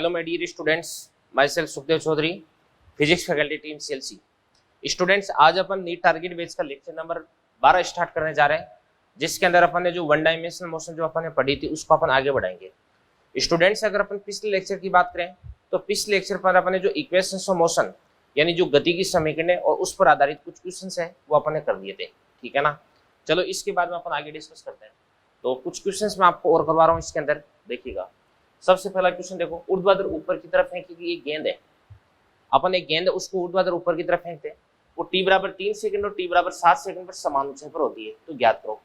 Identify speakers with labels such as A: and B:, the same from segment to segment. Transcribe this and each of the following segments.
A: Hello my dear students, myself Sukhdev Chaudhary, physics faculty team CLC. Students, आज अपन NEET target base का lecture number 12 start करने जा रहे हैं, जिसके अंदर अपन ने जो वन डायमेंशनल मोशन जो अपन ने पढ़ी थी उसको अपन आगे बढ़ाएंगे। स्टूडेंट्स, अगर अपन पिछले लेक्चर की बात करें तो पिछले लेक्चर पर अपन ने जो इक्वेशंस ऑफ मोशन यानी जो गति की समीकरणें और उस पर आधारित कुछ क्वेश्चंस है वो अपन ने कर दिए थे, ठीक है ना। चलो इसके बाद में अपन आगे डिस्कस करते हैं। तो कुछ क्वेश्चंस मैं आपको और करवा रहा हूँ इसके अंदर, देखिएगा। सबसे पहला क्वेश्चन देखो, ऊर्ध्वाधर ऊपर की तरफ फेंकी गई एक गेंद है। अपन एक गेंद है उसको ऊर्ध्वाधर ऊपर की तरफ फेंकते हैं, वो टी बराबर 3 सेकंड और टी बराबर 7 सेकंड पर समान ऊंचाई पर होती है। तो ज्ञात करो।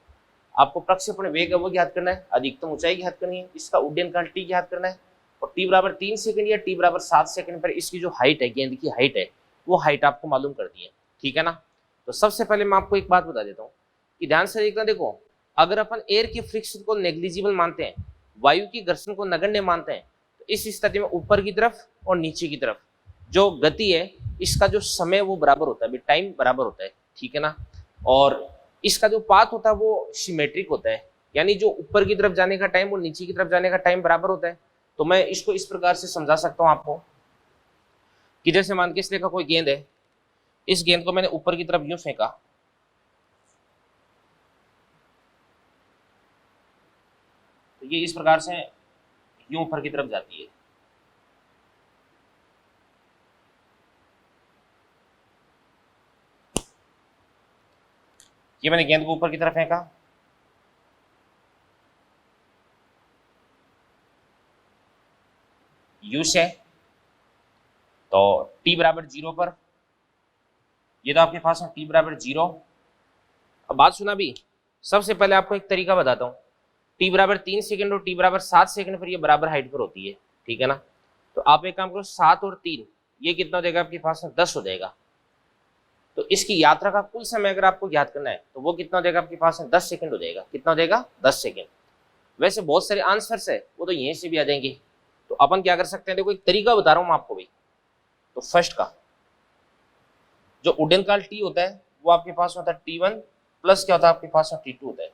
A: आपको प्रक्षेपण वेग है वो ज्ञात करना है, अधिकतम ऊंचाई ज्ञात करनी है, इसका उड्डयन काल टी ज्ञात करना है, और टी बराबर 3 सेकंड या टी बराबर 7 सेकंड पर इसकी जो हाइट है, गेंद की हाइट है, वो हाइट आपको मालूम करनी है, ठीक है ना। तो सबसे पहले मैं आपको एक बात बता देता हूँ कि ध्यान से देखना। देखो, अगर अपन एयर के फ्रिक्शन को नेग्लिजिबल मानते हैं, वायु की घर्षण को नगण्य मानते हैं, तो इस स्थिति में ऊपर की तरफ और नीचे की तरफ जो गति है इसका जो समय वो बराबर होता है, टाइम बराबर होता है, ठीक है ना। और इसका जो पाथ होता है वो सिमेट्रिक होता है, यानी जो ऊपर की तरफ जाने का टाइम और नीचे की तरफ जाने का टाइम बराबर होता है। तो मैं इसको इस प्रकार से समझा सकता हूँ आपको कि जैसे मान के इसलिए का कोई गेंद है, इस गेंद को मैंने ऊपर की तरफ यूं फेंका, तो ये इस प्रकार से यूं ऊपर की तरफ जाती है। ये मैंने गेंद को ऊपर की तरफ फेंका, यू से, तो t बराबर 0 पर, ये तो आपके पास है t बराबर 0। अब बात सुना भी, सबसे पहले आपको एक तरीका बताता हूँ। t बराबर 3 सेकंड और t बराबर 7 सेकंड पर ये बराबर हाइट पर होती है, ठीक है ना। तो आप एक काम करो, 7 और 3 ये कितना हो जाएगा आपके पास में, 10 हो जाएगा। तो इसकी यात्रा का कुल समय अगर आपको याद करना है तो वो कितना हो जाएगा आपके पास में, 10 सेकंड हो जाएगा। कितना हो जाएगा, 10 सेकंड। वैसे बहुत सारे आंसर्स है वो तो यहीं से भी आ जाएंगे। तो अपन क्या कर सकते हैं, देखो एक तरीका बता रहा हूँ मैं आपको भाई। तो फर्स्ट का जो उड्डयन काल टी होता है वो आपके पास होता है T1 प्लस क्या होता है आपके पास में T2 होता है।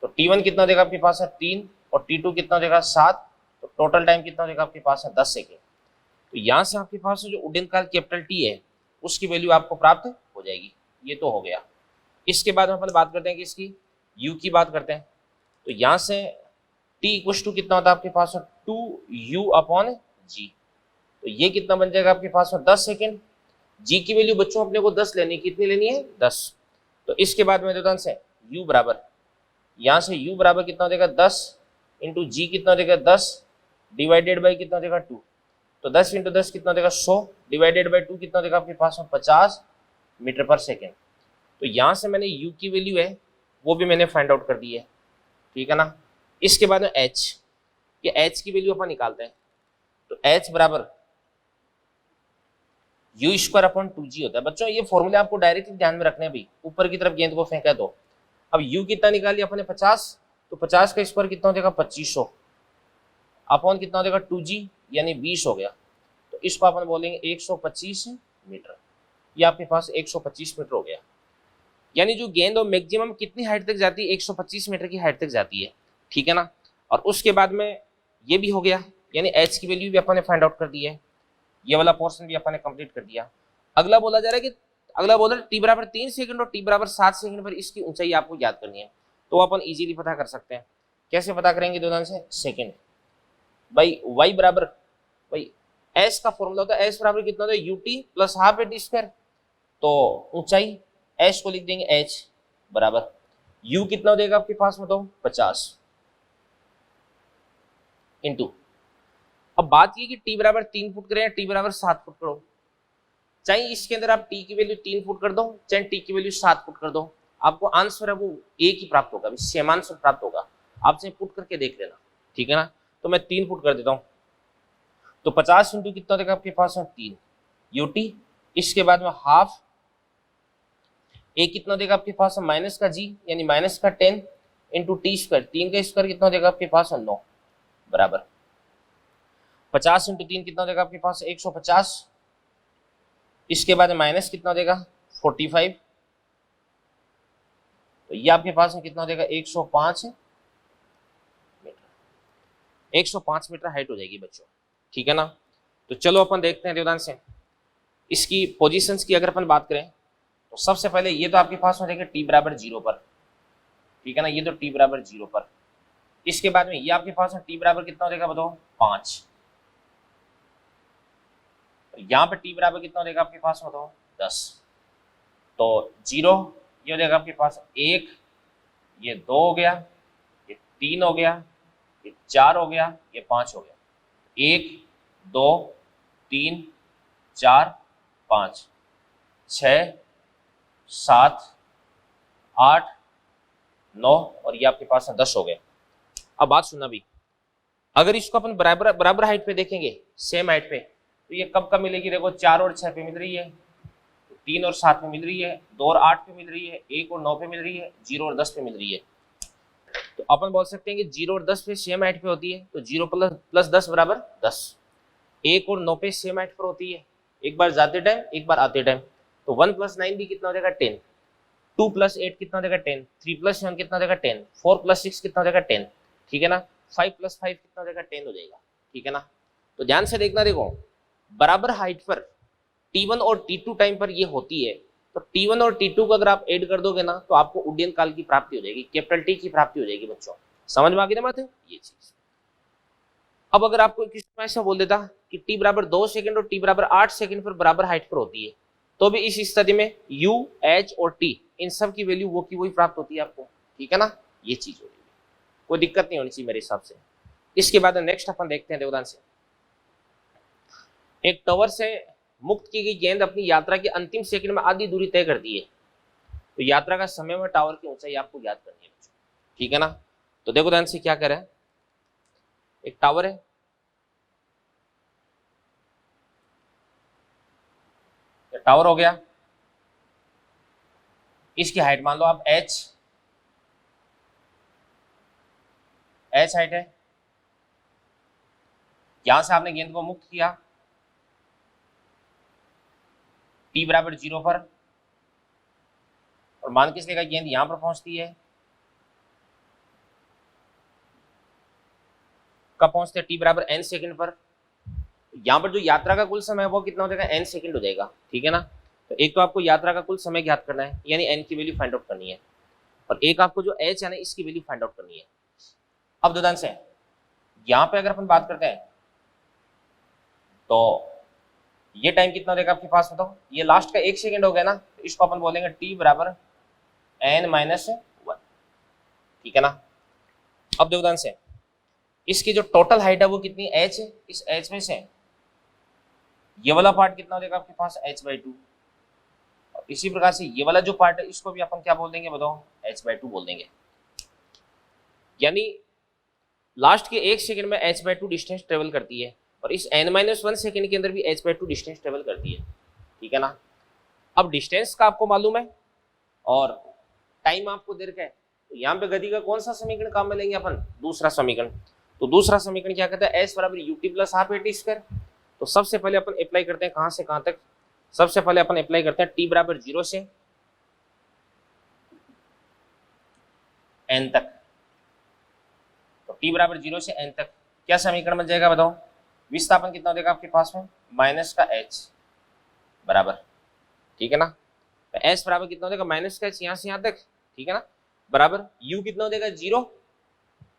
A: तो T1 कितना देगा आपके पास है 3 और T2 कितना देगा 7। तो टोटल टाइम कितना देगा आपके पास है 10 सेकेंड। तो यहाँ से आपके पास जो उड्डयन काल कैपिटल टी है उसकी वैल्यू आपको प्राप्त हो जाएगी। ये तो हो गया। इसके बाद हम अपन बात करते हैं कि इसकी u की बात करते हैं। तो यहाँ से t इक्वल टू कितना होता है आपके पास 2u अपॉन g। तो ये कितना बन जाएगा आपके पास में 10 सेकेंड। g की वैल्यू बच्चों अपने को 10 लेनी, कितनी लेनी है 10। तो इसके बाद में देता हूं u बराबर, यहाँ से u बराबर कितना हो जाएगा 10 इंटू जी कितना हो जाएगा 10 डिवाइडेड बाई कितना हो जाएगा 2। तो 10 इंटू 10 कितना हो जाएगा 100 डिवाइडेड बाई 2 कितना हो जाएगा आपके पास में 50 मीटर पर सेकेंड। तो यहाँ से मैंने u की वैल्यू है वो भी मैंने फाइंड आउट कर दी है, ठीक है ना। इसके बाद में h, ये h की वैल्यू अपन निकालते हैं। तो h बराबर u स्क्वायर अपॉन 2g होता है। बच्चों ये फॉर्मूले आपको डायरेक्टली ध्यान में रखने हैं भाई, ऊपर की तरफ गेंद को फेंका है तो। अब u कितना निकालिए अपने 50, तो 50 का स्क्वायर कितना हो जाएगा 2500 अपॉन कितना हो जाएगा 2g यानी 20 हो गया। तो इसको अपन बोलेंगे 125 मीटर। ये आपके पास 125 मीटर हो गया। यानी जो गेंद और मैक्सिमम कितनी हाइट तक जाती है, 125 मीटर की हाइट तक जाती है, ठीक है ना। और उसके बाद में ये भी हो गया, यानी h की वैल्यू भी अपन ने फाइंड आउट कर दी है। ये वाला पोर्शन भी अपन ने कंप्लीट कर दिया। अगला बोला जा रहा है कि अगला बोला टी बराबर 3 सेकंड और टी बराबर 7 सेकंड पर इसकी ऊंचाई आपको याद करनी है। तो अपन इजीली पता कर सकते हैं। कैसे पता करेंगे, दोनों से सेकंड भाई y बराबर भाई s का फॉर्मूला होता है, s बराबर कितना होता है ut plus half at square. तो ऊंचाई s को लिख देंगे h बराबर u कितना हो जाएगा आपके पास में, तो 50 इंटू। अब बात ये कि t बराबर 3 फुट करें या t बराबर 7 फुट करो, चाहे इसके अंदर आप t की वैल्यू 3 फुट कर दो चाहे t की वैल्यू 7 फुट कर दो, आपको आंसर है वो एक ही प्राप्त होगा, सेम आंसर प्राप्त होगा। आपसे पुट करके देख लेना, ठीक है ना। तो मैं 3 फुट कर देता हूँ। तो 50 इंटू कितना देगा आपके पास में 3 यूटी। इसके बाद में हाफ ए कितना देगा आपके पास में माइनस का जी यानी माइनस का 10 इंटू टी स्क्वायर, 3 का स्क्वायर कितना देगा आपके पास में 9 बराबर 50 इंटू 3 कितना देगा आपके पास 150। इसके बाद माइनस कितना देगा 45। तो ये आपके पास में कितना देगा 105 मीटर। 105 मीटर हाइट हो जाएगी बच्चों, ठीक है ना। तो चलो अपन देखते हैं ध्यान से इसकी पोजीशंस की अगर अपन बात करें तो सबसे पहले ये तो आपके पास हो जाएगा टी बराबर 0 पर, ठीक है ना, ये तो टी बराबर 0 पर। इसके बाद में ये आपके पास टी बराबर कितना हो जाएगा बताओ 5, यहाँ पे टी बराबर कितना हो जाएगा आपके पास बताओ 10। तो 0 ये हो जाएगा आपके पास 1, ये 2 हो गया, ये 3 हो गया, ये 4 हो गया, ये 5 हो गया। 1 2 3 4 5 6 7 8 9 और ये आपके पास 10 हो गए। अब बात सुनना भी, अगर इसको अपन बराबर बराबर हाइट पे देखेंगे, सेम हाइट पे, तो ये कब कब मिलेगी, देखो 4 और 6 पे मिल रही है, 3 और 7 पे मिल रही है, 2 और 8 पे मिल रही है, 1 और 9 पे मिल रही है, 0 और 10 पे मिल रही है। तो अपन बोल सकते हैं कि 0 और 10 पे सेम हाइट पे होती है, तो 0 प्लस 10 बराबर 10। 1 और 9 पे सेम हाइट पर होती है, एक बार जाते टाइम एक बार आते टाइम, तो 1 + 9 भी कितना हो जाएगा 10, 2 + 8 कितना हो जाएगा 10, 3 + 7 कितना हो जाएगा 10, 4 + 6 कितना हो जाएगा 10, ठीक है ना, 5 + 5 कितना हो जाएगा 10 हो जाएगा, ठीक है ना। तो ध्यान से देखना, देखो बराबर हाइट पर T1 और T2 टाइम पर ये होती है, तो T1 और T2 को अगर आप ऐड कर दोगे ना तो आपको उड्डयन काल की प्राप्ति हो जाएगी, कैपिटल T की प्राप्ति हो जाएगी बच्चों, समझ में आ गई ना बात है ये चीज। अब अगर आपको किसी में ऐसा बोल देता कि T बराबर 2 सेकंड और T बराबर 8 सेकंड पर बराबर हाइट पर होती है, तो भी इस स्थिति में U, H और T इन सब की वैल्यू वो की वही प्राप्त होती है आपको, ठीक है ना, ये चीज हो रही है, कोई दिक्कत नहीं होनी चाहिए मेरे हिसाब से। इसके बाद नेक्स्ट अपन देखते हैं देवदान से, एक टावर से मुक्त की गई गेंद अपनी यात्रा के अंतिम सेकंड में आधी दूरी तय करती है, तो यात्रा का समय में टावर की ऊंचाई आपको ज्ञात करनी है बच्चों, ठीक है ना। तो देखो ध्यान से क्या करें, एक टावर है, टावर हो गया, इसकी हाइट मान लो आप h हाइट है, यहां से आपने गेंद को मुक्त किया T बराबर 0 पर, और मान के चलेगा गेंद यहां पर पहुंचती है, कब पहुंचते हैं T बराबर n सेकंड पर, यहां पर जो यात्रा का कुल समय है वो कितना हो जाएगा n सेकंड हो जाएगा, ठीक है ना। तो एक तो आपको यात्रा का कुल समय ज्ञात करना है, यानी n की वैल्यू फाइंड आउट करनी है, और एक आपको जो h है ना इसकी वैल्यू फाइंड आउट करनी है। अब दो से यहां पे अगर अपन बात करते हैं तो ये टाइम कितना हो जाएगा आपके पास बताओ, ये लास्ट का 1 सेकंड हो गया ना, तो इसको अपन बोलेंगे T बराबर n-1, ठीक है ना। अब देवदान से इसकी जो टोटल हाइट है वो कितनी h है, इस h में से ये वाला पार्ट कितना हो जाएगा आपके पास h/2, और इसी प्रकार से ये वाला जो पार्ट है इसको भी अपन क्या बोल देंगे बताओ h/2 बोल देंगे, यानी लास्ट के 1 सेकंड में h/2 डिस्टेंस ट्रेवल करती है, और इस n-1 सेकंड के अंदर भी h/2 डिस्टेंस ट्रेवल करती है, ठीक है ना। अब डिस्टेंस का आपको मालूम है और टाइम आपको दे रखा है, तो यहाँ पे गति का कौन सा समीकरण काम में लेंगे अपन, दूसरा समीकरण। तो दूसरा समीकरण क्या कहता है, s बराबर ut plus half at square. तो सबसे पहले अपन अप्लाई करते हैं कहां से कहां तक, सबसे पहले अपन अप्लाई करते हैं t बराबर 0 से n तक, तो t बराबर 0 से n तक क्या समीकरण बन जाएगा बताओ, विस्थापन कितना हो जाएगा आपके पास में माइनस का h बराबर, ठीक है ना। तो s बराबर कितना हो जाएगा माइनस का h यहाँ से यहाँ तक, ठीक है ना, बराबर u कितना हो जाएगा 0,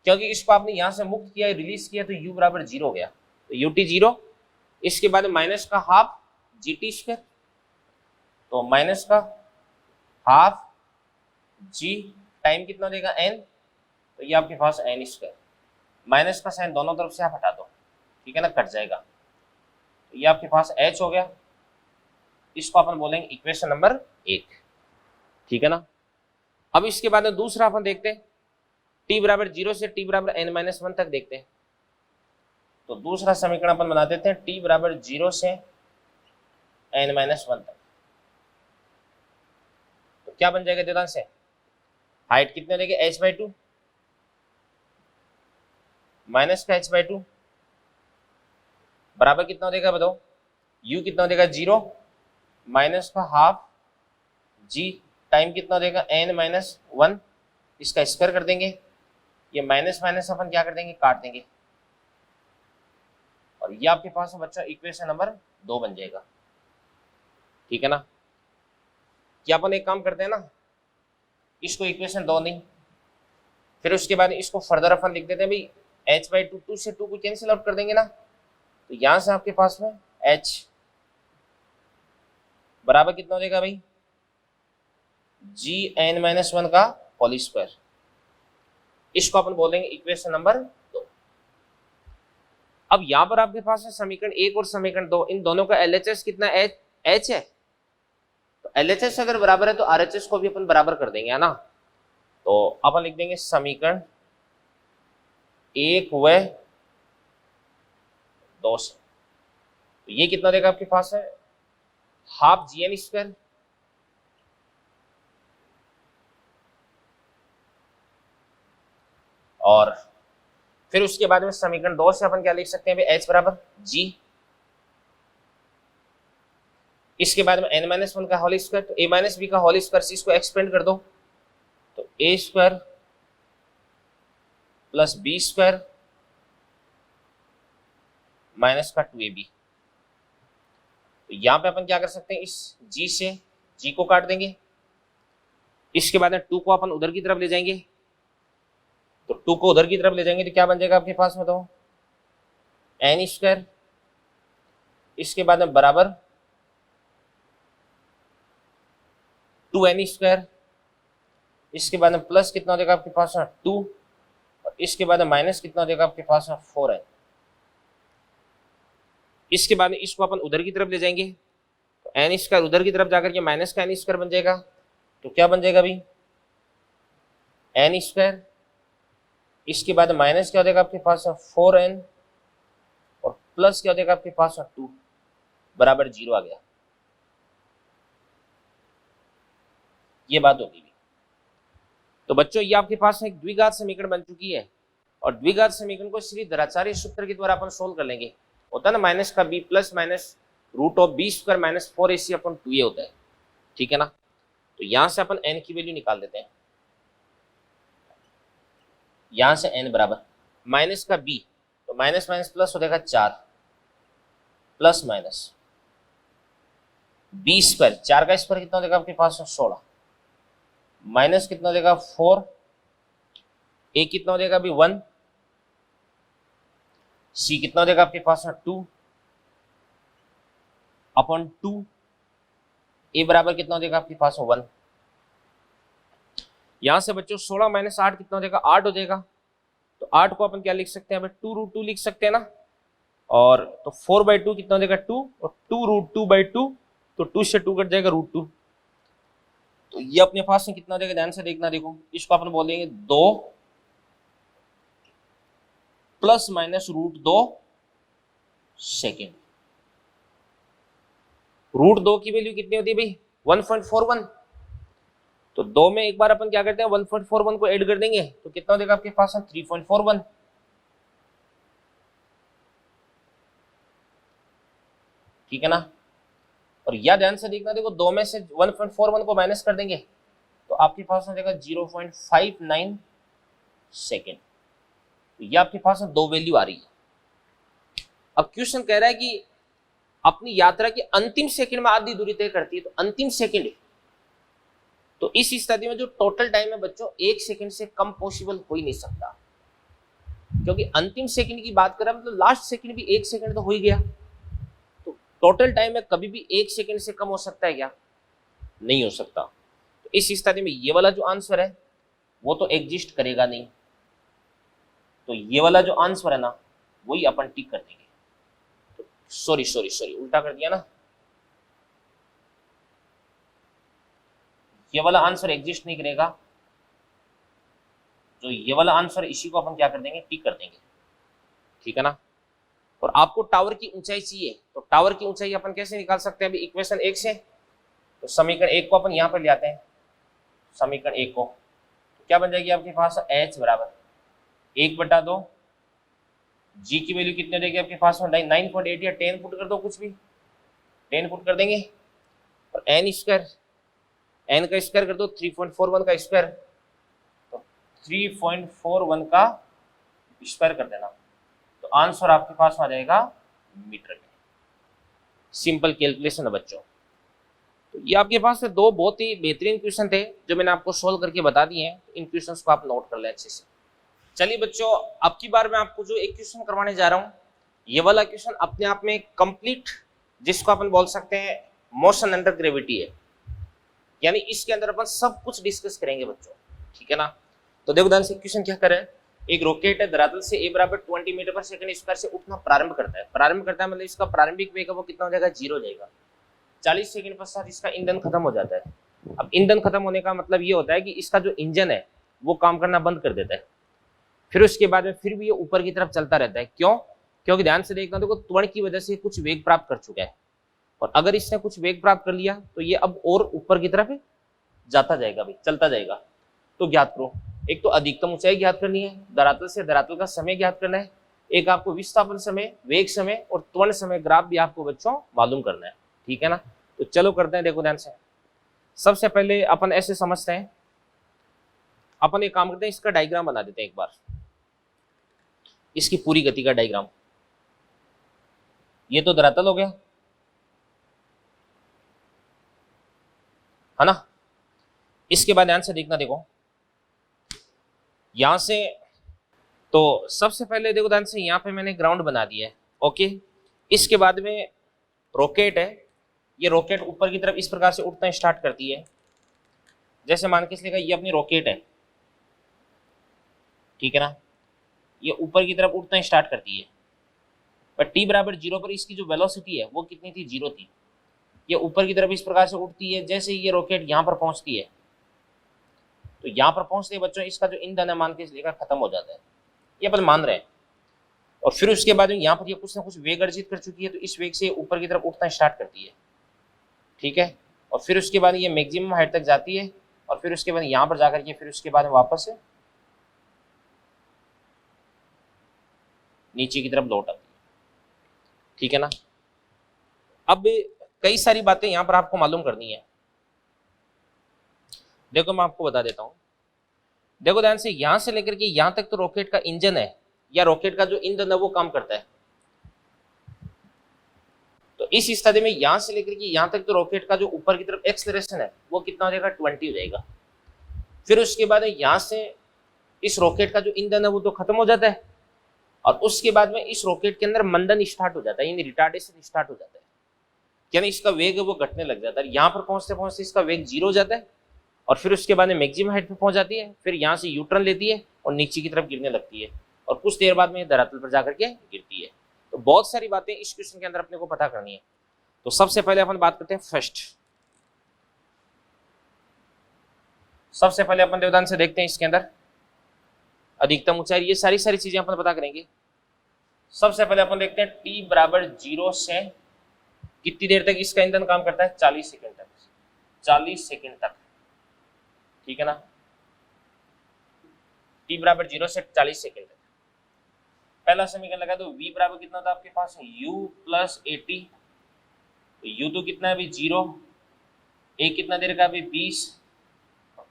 A: क्योंकि इसको आपने यहाँ से मुक्त किया रिलीज किया तो u बराबर 0 हो गया, तो ut 0, इसके बाद माइनस का हाफ gt स्क्वायर, तो माइनस का हाफ g टाइम कितना हो जाएगा n, तो ये आपके पास n स्क्वायर, माइनस का साइन दोनों तरफ से आप हटा दो, ठीक है ना, कट जाएगा, तो ये आपके पास h हो गया, इसको अपन बोलेंगे इक्वेशन नंबर 1, ठीक है ना। अब इसके बाद में दूसरा अपन देखते हैं t बराबर 0 से t बराबर n-1 तक देखते हैं, तो दूसरा समीकरण अपन बना देते हैं t बराबर 0 से n-1 तक, तो क्या बन जाएगा देदान से, हाइट कितने देंगे h/2 माइनस का h/2 बराबर कितना हो जाएगा बताओ, u कितना हो जाएगा 0 माइनस का हाफ g टाइम कितना हो जाएगा n-1, इसका स्क्वायर कर देंगे, ये माइनस माइनस अपन क्या कर देंगे काट देंगे, और ये आपके पास है बच्चा इक्वेशन नंबर 2 बन जाएगा। ठीक है ना। क्या अपन एक काम करते हैं ना, इसको इक्वेशन 2 नहीं, फिर उसके बाद इसको फर्दर अपन लिख देते हैं भाई h/2, 2 से 2 को कैंसिल आउट कर देंगे ना, तो यहां से आपके पास में h बराबर कितना हो जाएगा भाई, gn-1 का होल स्क्वायर। इसको अपन बोलेंगे इक्वेशन नंबर 2। अब यहां पर आपके पास है समीकरण 1 और समीकरण 2, इन दोनों का LHS कितना h है, तो LHS अगर बराबर है तो RHS को भी अपन बराबर कर देंगे, है ना। तो अपन लिख देंगे समीकरण 1 व 2 से, तो ये कितना देगा आपके पास है, हाफ gn², और फिर उसके बाद में समीकरण 2 से अपन क्या लिख सकते हैं भाई, h बराबर g, इसके बाद में n-1 का होल स्क्वायर, तो a-b का होल स्क्वायर से इसको एक्सपेंड कर दो, तो a² प्लस b² माइनस का 2ab। तो यहां पे अपन क्या कर सकते हैं, इस g से g को काट देंगे, इसके बाद में 2 को अपन उधर की तरफ ले जाएंगे, तो 2 को उधर की तरफ ले जाएंगे तो क्या बन जाएगा आपके पास में, तो n², इसके बाद में बराबर 2n², इसके बाद में प्लस कितना हो जाएगा आपके पास में 2, और इसके बाद में माइनस कितना हो जाएगा आपके पास में 4n। इसके बाद में इसको अपन उधर की तरफ ले जाएंगे, तो n² उधर की तरफ जाकर के माइनस का n² बन जाएगा, तो क्या बन जाएगा भाई n², इसके बाद माइनस क्या हो जाएगा आपके पास में 4n, और प्लस क्या हो जाएगा आपके पास में 2 बराबर 0 आ गया। ये बात होगी। तो बच्चों ये आपके पास एक द्विघात समीकरण बन चुकी है, और द्विघात समीकरण को श्री द्विराचार्य सूत्र के द्वारा अपन सोल्व कर लेंगे। होता है ना माइनस का b plus minus root of b² minus 4ac अपन 2a होता है। ठीक है ना। तो यहां से अपन n की वैल्यू निकाल देते हैं, यहां से n बराबर माइनस का b, तो माइनस माइनस प्लस हो जाएगा 4 प्लस माइनस b², 4 का स्क्वायर कितना हो जाएगा आपके पास 16, माइनस कितना हो जाएगा 4, a कितना हो जाएगा अभी 1, c कितना हो जाएगा आपके पास 2 अपॉन 2, a बराबर कितना हो जाएगा आपके पास 1। यहां से बच्चों 16 माइनस 8 कितना हो जाएगा 8 हो जाएगा, तो 8 को अपन क्या लिख सकते हैं, 2√2 लिख सकते हैं ना, और तो 4/2 कितना हो जाएगा 2, और 2√2/2, तो 2 से 2 कट जाएगा √2। तो ये अपने पास में कितना हो जाएगा, ध्यान से देखना, देखो इसको अपन बोल देंगे 2 प्लस माइनस √2 सेकेंड। √2 की वैल्यू कितनी होती है भाई 1.41, तो 2 में एक बार अपन क्या करते हैं 1.41 को ऐड कर देंगे, तो कितना हो जाएगा आपके पास 3.41। ठीक है ना। और यह ध्यान से देखना, देखो 2 में से 1.41 को माइनस कर देंगे तो आपके पास हो जाएगा 0.59 सेकेंड। तो ये आपके पास 2 वैल्यू आ रही है। अब क्वेश्चन कह रहा है कि अपनी यात्रा की अंतिम सेकंड में आधी दूरी तय करती है, तो अंतिम सेकंड, तो इस स्थिति में जो टोटल टाइम है बच्चों 1 सेकंड से कम पॉसिबल हो ही नहीं सकता, क्योंकि अंतिम सेकंड की बात करें मतलब लास्ट सेकंड भी 1 सेकंड तो हो ही गया, तो टोटल टाइम में कभी भी 1 सेकंड से कम हो सकता है क्या, नहीं हो सकता। तो इस स्थिति में ये वाला जो आंसर है वो तो एग्जिस्ट करेगा नहीं, तो ये वाला जो आंसर है ना वही अपन टिक कर देंगे। तो सॉरी उल्टा कर दिया ना, ये वाला आंसर एग्जिस्ट नहीं करेगा, जो ये वाला आंसर इसी को अपन क्या कर देंगे टिक कर देंगे। ठीक है ना। और आपको टावर की ऊंचाई चाहिए, तो टावर की ऊंचाई अपन कैसे निकाल सकते हैं अभी इक्वेशन 1 से, तो समीकरण 1 को अपन यहां पर ले आते हैं, समीकरण 1 को, तो क्या बन जाएगी आपके पास h बराबर 1/2, g की वैल्यू कितनी देगी आपके पास में 9.8 या 10 फुट कर दो, कुछ भी 10 फुट कर देंगे, और n का स्क्वायर कर दो 3.41 का स्क्वायर, तो 3.41 का स्क्वायर कर देना, तो आंसर आपके पास आ जाएगा मीटर में। सिंपल कैलकुलेशन है बच्चों। तो ये आपके पास से दो बहुत ही बेहतरीन क्वेश्चन थे जो मैंने आपको सोल्व करके बता दिए हैं। इन क्वेश्चंस को आप नोट कर लें अच्छे से। चलिए बच्चों, अब की बार मैं आपको जो एक क्वेश्चन करवाने जा रहा हूँ, ये वाला क्वेश्चन अपने आप में कंप्लीट, जिसको अपन बोल सकते हैं मोशन अंडर ग्रेविटी है, यानी इसके अंदर अपन सब कुछ डिस्कस करेंगे बच्चों, ठीक है ना। तो देखो ध्यान से क्वेश्चन क्या करे। एक रॉकेट है, धरातल से a बराबर 20 मीटर पर सेकंड स्क्वायर से उठना प्रारंभ करता है। प्रारंभ करता है मतलब इसका प्रारंभिक वेग है वो कितना हो जाएगा, 0 हो जाएगा। 40 सेकंड पश्चात इसका ईंधन खत्म हो जाता है। अब ईंधन खत्म होने का मतलब ये होता है कि इसका जो इंजन है वो काम करना बंद कर देता है। फिर उसके बाद में फिर भी ये ऊपर की तरफ चलता रहता है। क्यों? क्योंकि ध्यान से देखना, देखो त्वरण की वजह से कुछ वेग प्राप्त कर चुका है, और अगर इसने कुछ वेग प्राप्त कर लिया तो ये अब और ऊपर की तरफ जाता जाएगा भाई, चलता जाएगा। तो ज्ञात करो, एक तो अधिकतम ऊंचाई ज्ञात करनी है, धरातल से धरातल का समय ज्ञात करना है, एक आपको विस्थापन समय, वेग समय और त्वरण समय ग्राफ भी आपको बच्चों मालूम करना है, ठीक है ना। तो चलो करते हैं, देखो ध्यान से। सबसे पहले अपन ऐसे समझते हैं, अपन एक काम करते हैं, इसका डायग्राम बना देते हैं एक बार, इसकी पूरी गति का डायग्राम। ये तो धरातल हो गया, है ना। इसके बाद ध्यान से देखना, देखो यहां से, तो सबसे पहले देखो ध्यान से, यहां पे मैंने ग्राउंड बना दिया है, ओके। इसके बाद में रॉकेट है, ये रॉकेट ऊपर की तरफ इस प्रकार से उठना स्टार्ट करती है। जैसे मान के चलिएगा ये अपनी रॉकेट है, ठीक है ना, ये ऊपर की तरफ उठना स्टार्ट करती है, पर t बराबर 0 पर इसकी जो वेलोसिटी है वो कितनी थी, 0 थी। ये ऊपर की तरफ इस प्रकार से उठती है। जैसे ये रॉकेट यहाँ पर पहुंचती है, तो यहाँ पर पहुंचते बच्चों इसका जो ईंधन है मान के चलिएगा खत्म हो जाता है, ये अपन मान रहे हैं। और फिर उसके बाद यहाँ पर ये कुछ ना कुछ वेग अर्जित कर चुकी है, तो इस वेग से ऊपर की तरफ उठना स्टार्ट करती है, ठीक है। और फिर उसके बाद ये मैक्सिमम हाइट तक जाती है, और फिर उसके बाद यहाँ पर जाकर के फिर उसके बाद वापस से नीचे की तरफ लौट आती है, ठीक है ना। अब कई सारी बातें यहाँ पर आपको मालूम करनी है। देखो मैं आपको बता देता हूँ, देखो ध्यान से, यहां से लेकर के यहां तक तो रॉकेट का इंजन है, या रॉकेट का जो इंजन है वो काम करता है। तो इस स्थिति में यहां से लेकर के यहां तक तो रॉकेट का जो ऊपर की तरफ एक्सेलरेशन है वो कितना हो जाएगा, 20 हो जाएगा। फिर उसके बाद यहां से इस रॉकेट का जो इंजन है वो तो खत्म हो जाता है, और उसके बाद में इस रॉकेट के अंदर मंदन स्टार्ट हो जाता है, यानी रिटार्डेशन स्टार्ट हो जाता है, यानी इसका वेग है वो घटने लग जाता है। यहाँ पर पहुंचते पहुंचते इसका वेग 0 हो जाता है, और फिर उसके बाद में मैक्सिमम हाइट पे पहुंच जाती है। फिर यहाँ से यू टर्न लेती है और नीचे की तरफ गिरने लगती है, और कुछ देर बाद में धरातल पर जाकर के गिरती है। तो बहुत सारी बातें इस क्वेश्चन के अंदर अपने को पता करनी है। तो सबसे पहले अपन बात करते हैं फर्स्ट, सबसे पहले अपन देवदान से देखते हैं इसके अंदर अधिकतम ऊंचाई, ये सारी चीजें अपन पता करेंगे। सबसे पहले अपन देखते हैं t बराबर 0 से कितनी देर तक इसका ईंधन काम करता है, 40 सेकंड तक, 40 सेकंड तक, ठीक है ना। t बराबर 0 से 40 सेकंड तक। पहला समीकरण लगा दो, v बराबर कितना होता है आपके पास, u प्लस 80। तो u तो कितना है अभी 0, a कितना देर का अभी 20,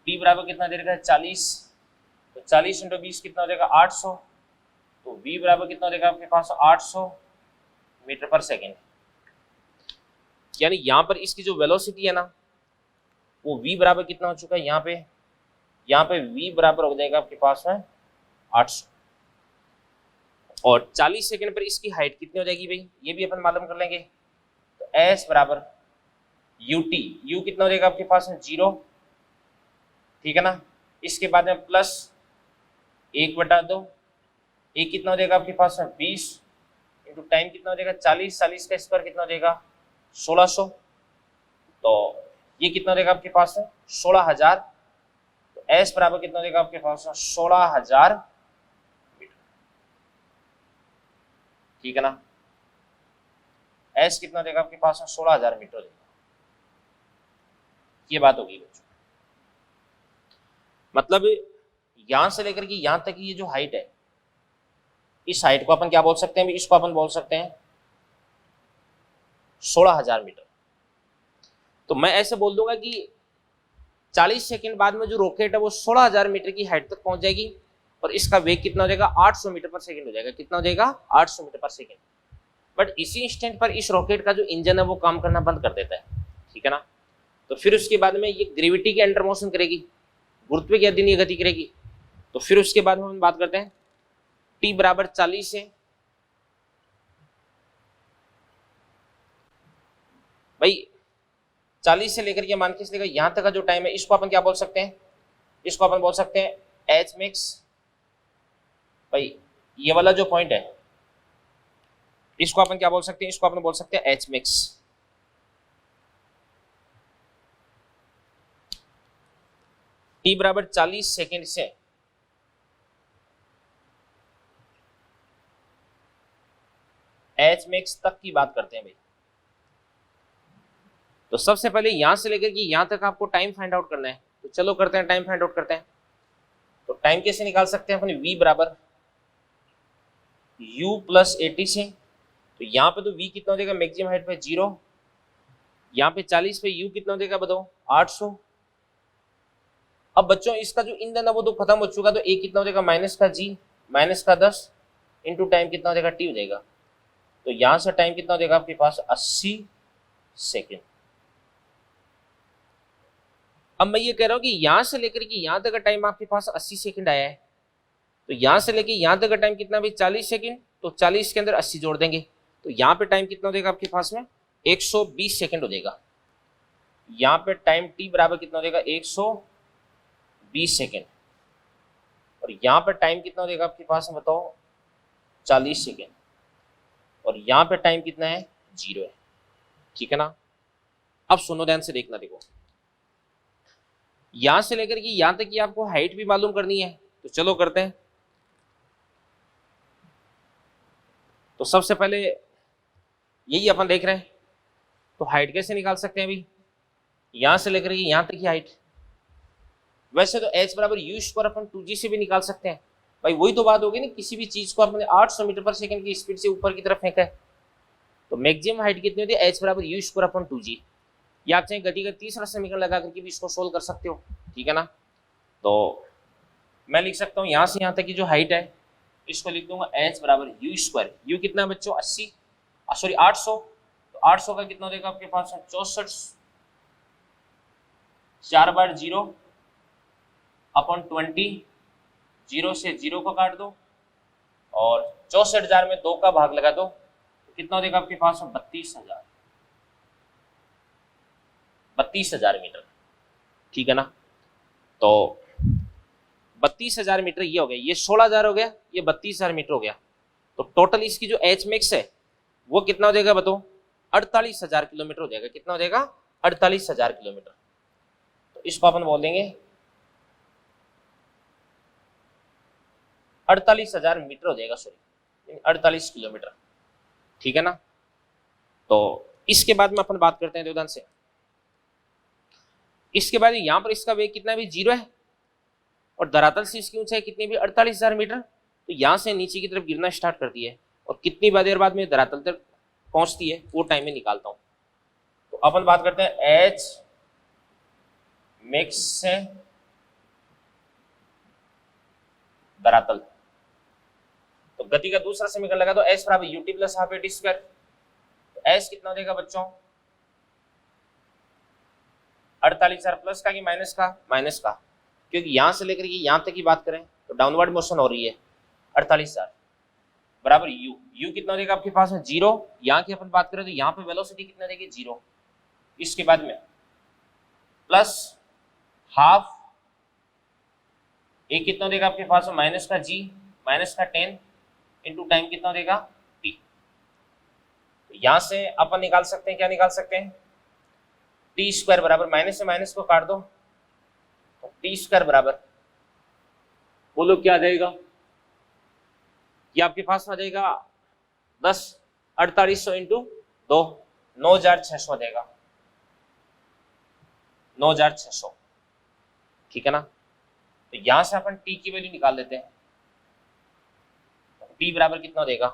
A: t बराबर कितना देर का है 40। तो 40 इंटू 20 कितना हो जाएगा 800। तो v बराबर कितना हो जाएगा आपके पास 800 मीटर पर सेकेंड। यानी यहाँ पर इसकी जो वेलोसिटी है ना वो v बराबर कितना हो चुका है, यहाँ पे v बराबर हो जाएगा आपके पास में 800, और 40 सेकंड पर इसकी हाइट कितनी हो जाएगी भाई, ये भी अपन मालूम कर लेंगे। तो s बराबर ut, u कितना हो जाएगा आपके पास में 0, ठीक है ना। इसके बाद में प्लस 1/2, a कितना हो जाएगा आपके पास में 20 इंटू टाइम कितना हो जाएगा 40, 40 का स्क्वायर कितना हो जाएगा 1600। तो ये कितना हो जाएगा आपके पास में 16,000। तो s बराबर कितना हो जाएगा आपके पास में 16,000 मीटर, ठीक है ना। s कितना हो जाएगा आपके पास में 16,000 मीटर हो जाएगा। ये बात होगी बच्चों, मतलब यहां से लेकर के यहां तक की ये जो हाइट है, इस हाइट को अपन क्या बोल सकते हैं, इसको अपन बोल सकते हैं 16,000 मीटर। तो मैं ऐसे बोल दूंगा कि 40 सेकंड बाद में जो रॉकेट है वो 16,000 मीटर की हाइट तक पहुंच जाएगी, और इसका वेग कितना हो जाएगा 800 मीटर पर सेकंड हो जाएगा। कितना हो जाएगा 800 मीटर पर सेकंड। बट इसी इंस्टेंट पर इस रॉकेट का जो इंजन है वो काम करना बंद कर देता है, ठीक है ना। तो फिर उसके बाद में ये ग्रेविटी के अंडर मोशन करेगी, गुरुत्व के अधीन ये गति करेगी। तो फिर उसके बाद में हम बात करते हैं t बराबर 40 है, भाई 40 से लेकर के मान के चलेगा यहां तक का जो टाइम है, इसको अपन क्या बोल सकते हैं, इसको अपन बोल सकते हैं एच मैक्स। भाई ये वाला जो पॉइंट है इसको अपन क्या बोल सकते हैं, इसको अपन बोल सकते हैं एच मैक्स। टी बराबर 40 सेकेंड से एच मैक्स तक की बात करते हैं भाई। तो सबसे पहले यहां से लेकर के यहां तक आपको टाइम फाइंड आउट करना है, तो चलो करते हैं, टाइम फाइंड आउट करते हैं। तो टाइम कैसे निकाल सकते हैं अपन, v बराबर u प्लस 80 से। तो यहाँ पे तो v कितना हो जाएगा, मैक्सिमम हाइट पे 0, यहाँ पे 40 पे u कितना हो जाएगा बताओ 800। अब बच्चों इसका जो ईंधन है वो तो खत्म हो चुका, तो a कितना हो जाएगा माइनस का g माइनस का 10 इंटू टाइम कितना हो जाएगा t हो जाएगा। तो यहां से टाइम कितना हो जाएगा आपके पास 80 सेकेंड। अब मैं ये कह रहा हूं कि यहां से लेकर के यहां तक का टाइम आपके पास 80 सेकंड आया है, तो यहां से लेकर यहां तक का टाइम कितना भाई 40 सेकंड, तो 40 के अंदर 80 जोड़ देंगे, तो यहां पे टाइम कितना हो जाएगा आपके पास में 120 सेकंड हो जाएगा। यहां पे टाइम टी बराबर कितना हो जाएगा 120 सेकंड, और यहां पे टाइम कितना हो जाएगा आपके पास में बताओ 40 सेकंड, और यहां पे टाइम कितना है 0 है, ठीक है ना। अब सुनो ध्यान से देखना, देखो यहां से लेकर के यहां तक की आपको हाइट भी मालूम करनी है, तो चलो करते हैं। तो सबसे पहले यही अपन देख रहे हैं, तो हाइट कैसे निकाल सकते हैं अभी, यहां से लेकर के यहां तक की हाइट। वैसे तो h बराबर यू स्क्वायर अपन 2g से भी निकाल सकते हैं भाई, वही तो बात होगी ना, किसी भी चीज को अपने 800 मीटर पर सेकंड की स्पीड से ऊपर की तरफ फेंका है, तो मैक्सिमम हाइट कितनी होती है h बराबर यू स्क्वायर अपन 2g। या आप चाहे गति का तीसरा समीकरण लगा करके भी इसको सोल्व कर सकते हो, ठीक है ना। तो मैं लिख सकता हूँ यहाँ से यहाँ तक की जो हाइट है इसको लिख दूंगा h बराबर यू स्क्वायर। यू कितना है बच्चों 80, सॉरी 800, तो 800 का कितना देगा आपके पास 64, 4 बार 0 अपॉन 20, 0 से 0 को काट दो और 64,000 में 2 का भाग लगा दो, तो कितना देगा आपके पास 32,000 मीटर, ठीक है ना। तो 32,000 मीटर ये हो गया, ये 16,000 हो गया, ये 32,000 मीटर हो गया। तो टोटल इसकी जो एच मैक्स है वो कितना हो जाएगा बताओ 48,000 किलोमीटर हो जाएगा। कितना हो जाएगा 48,000 किलोमीटर। तो इसको अपन बोल देंगे 48,000 मीटर हो जाएगा, सॉरी 48 किलोमीटर, ठीक है ना। तो इसके बाद में अपन बात करते हैं ध्यान से, इसके बाद यहां पर इसका वेग कितना भी 0 है और धरातल से इसकी ऊंचाई कितनी भी 48,000 मीटर, तो यहां से नीचे की तरफ गिरना स्टार्ट करती है और कितनी देर बाद में धरातल तक पहुंचती है वो टाइम में निकालता हूं। तो अपन बात करते हैं एच मैक्स से धरातल, तो गति का दूसरा समीकरण लगा दो एच बराबर UT plus half eighty square. तो एच कितना देगा बच्चों 48,000 प्लस का कि माइनस का, माइनस का, क्योंकि यहां से लेकर के यहां तक की बात करें तो डाउनवर्ड मोशन हो रही है। 48,000 बराबर यू, यू कितना देगा आपके पास में 0, यहां की अपन बात करें तो यहां पे वेलोसिटी कितना देगी 0, इसके बाद में प्लस हाफ एक कितना देगा आपके पास में माइनस का जी माइनस का 10 इंटू टाइम कितना देगा टी। तो यहां से अपन निकाल सकते हैं, क्या निकाल सकते हैं टी स्क्वायर बराबर माइनस से माइनस को काट दो, तो टी स्क्वायर बराबर बोलो क्या आ जाएगा, ये आपके पास आ जाएगा 10 4800 इंटू 2 9,600 देगा, 9,600, ठीक है ना। तो यहां से अपन टी की वैल्यू निकाल लेते हैं, टी बराबर कितना देगा,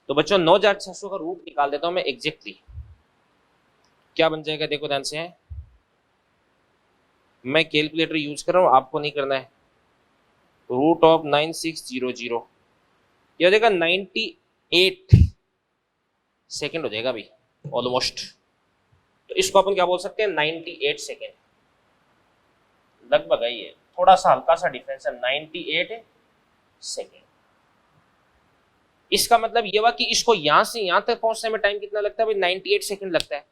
A: तो बच्चों 9,600 का रूट निकाल देता हूं मैं एग्जैक्टली, क्या बन जाएगा देखो ध्यान से, है मैं कैलकुलेटर यूज कर रहा हूं, आपको नहीं करना है। रूट ऑफ 9600 यह हो जाएगा 98 सेकेंड हो जाएगा अभी ऑलमोस्ट। तो इसको अपन क्या बोल सकते हैं 98 सेकेंड, लगभग है ये, थोड़ा सा हल्का सा डिफरेंस है, 98 सेकेंड। इसका मतलब ये हुआ कि इसको यहां से यहां तक पहुंचने में टाइम कितना लगता है भाई, 98 सेकेंड लगता है।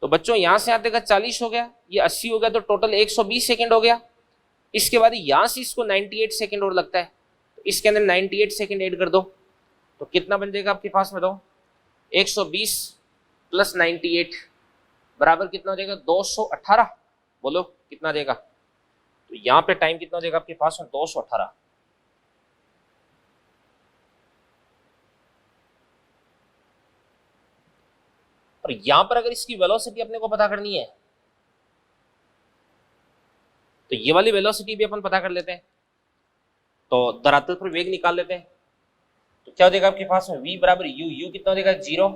A: तो बच्चों यहां से आते का 40 हो गया, ये 80 हो गया, तो टोटल 120 सेकेंड हो गया। इसके बाद यहां से इसको 98 सेकेंड और लगता है, तो इसके अंदर 98 सेकेंड ऐड कर दो, तो कितना बन जाएगा आपके पास में, दो 120 प्लस 98 बराबर कितना हो जाएगा 218। बोलो कितना देगा, तो यहां पे टाइम कितना हो जाएगा आपके पास में 218। और यहां पर अगर इसकी वेलोसिटी अपने को पता करनी है तो ये वाली वेलोसिटी भी अपन पता कर लेते हैं। तो धरातल पर वेग निकाल लेते हैं, तो क्या हो जाएगा आपके पास में v बराबर u, u कितना हो जाएगा 0,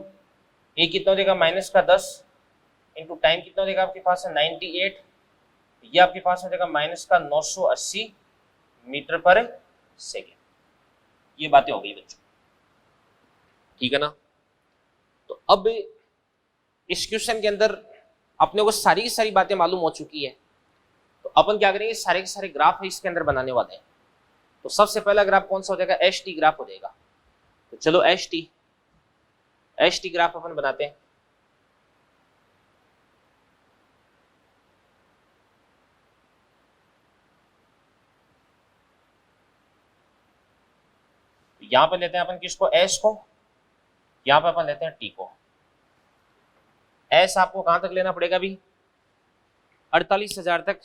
A: a कितना हो जाएगा माइनस का 10 इंटू टाइम कितना हो जाएगा आपके पास में 98, ये आपके पास हो जाएगा माइनस का 980 मीटर पर सेकेंड। ये बातें हो गई बच्चों, ठीक है ना। तो अब इस क्वेश्चन के अंदर अपने को सारी की सारी बातें मालूम हो चुकी है, तो अपन क्या करेंगे, सारे के सारे ग्राफ है इसके अंदर बनाने वाले हैं। तो सबसे पहला ग्राफ कौन सा हो जाएगा, एच टी ग्राफ हो जाएगा। तो चलो एच टी ग्राफ अपन बनाते हैं। यहां पर लेते हैं अपन किसको, एस को, यहां पर अपन लेते हैं टी को। एस आपको कहां तक लेना पड़ेगा अभी, 48,000 तक।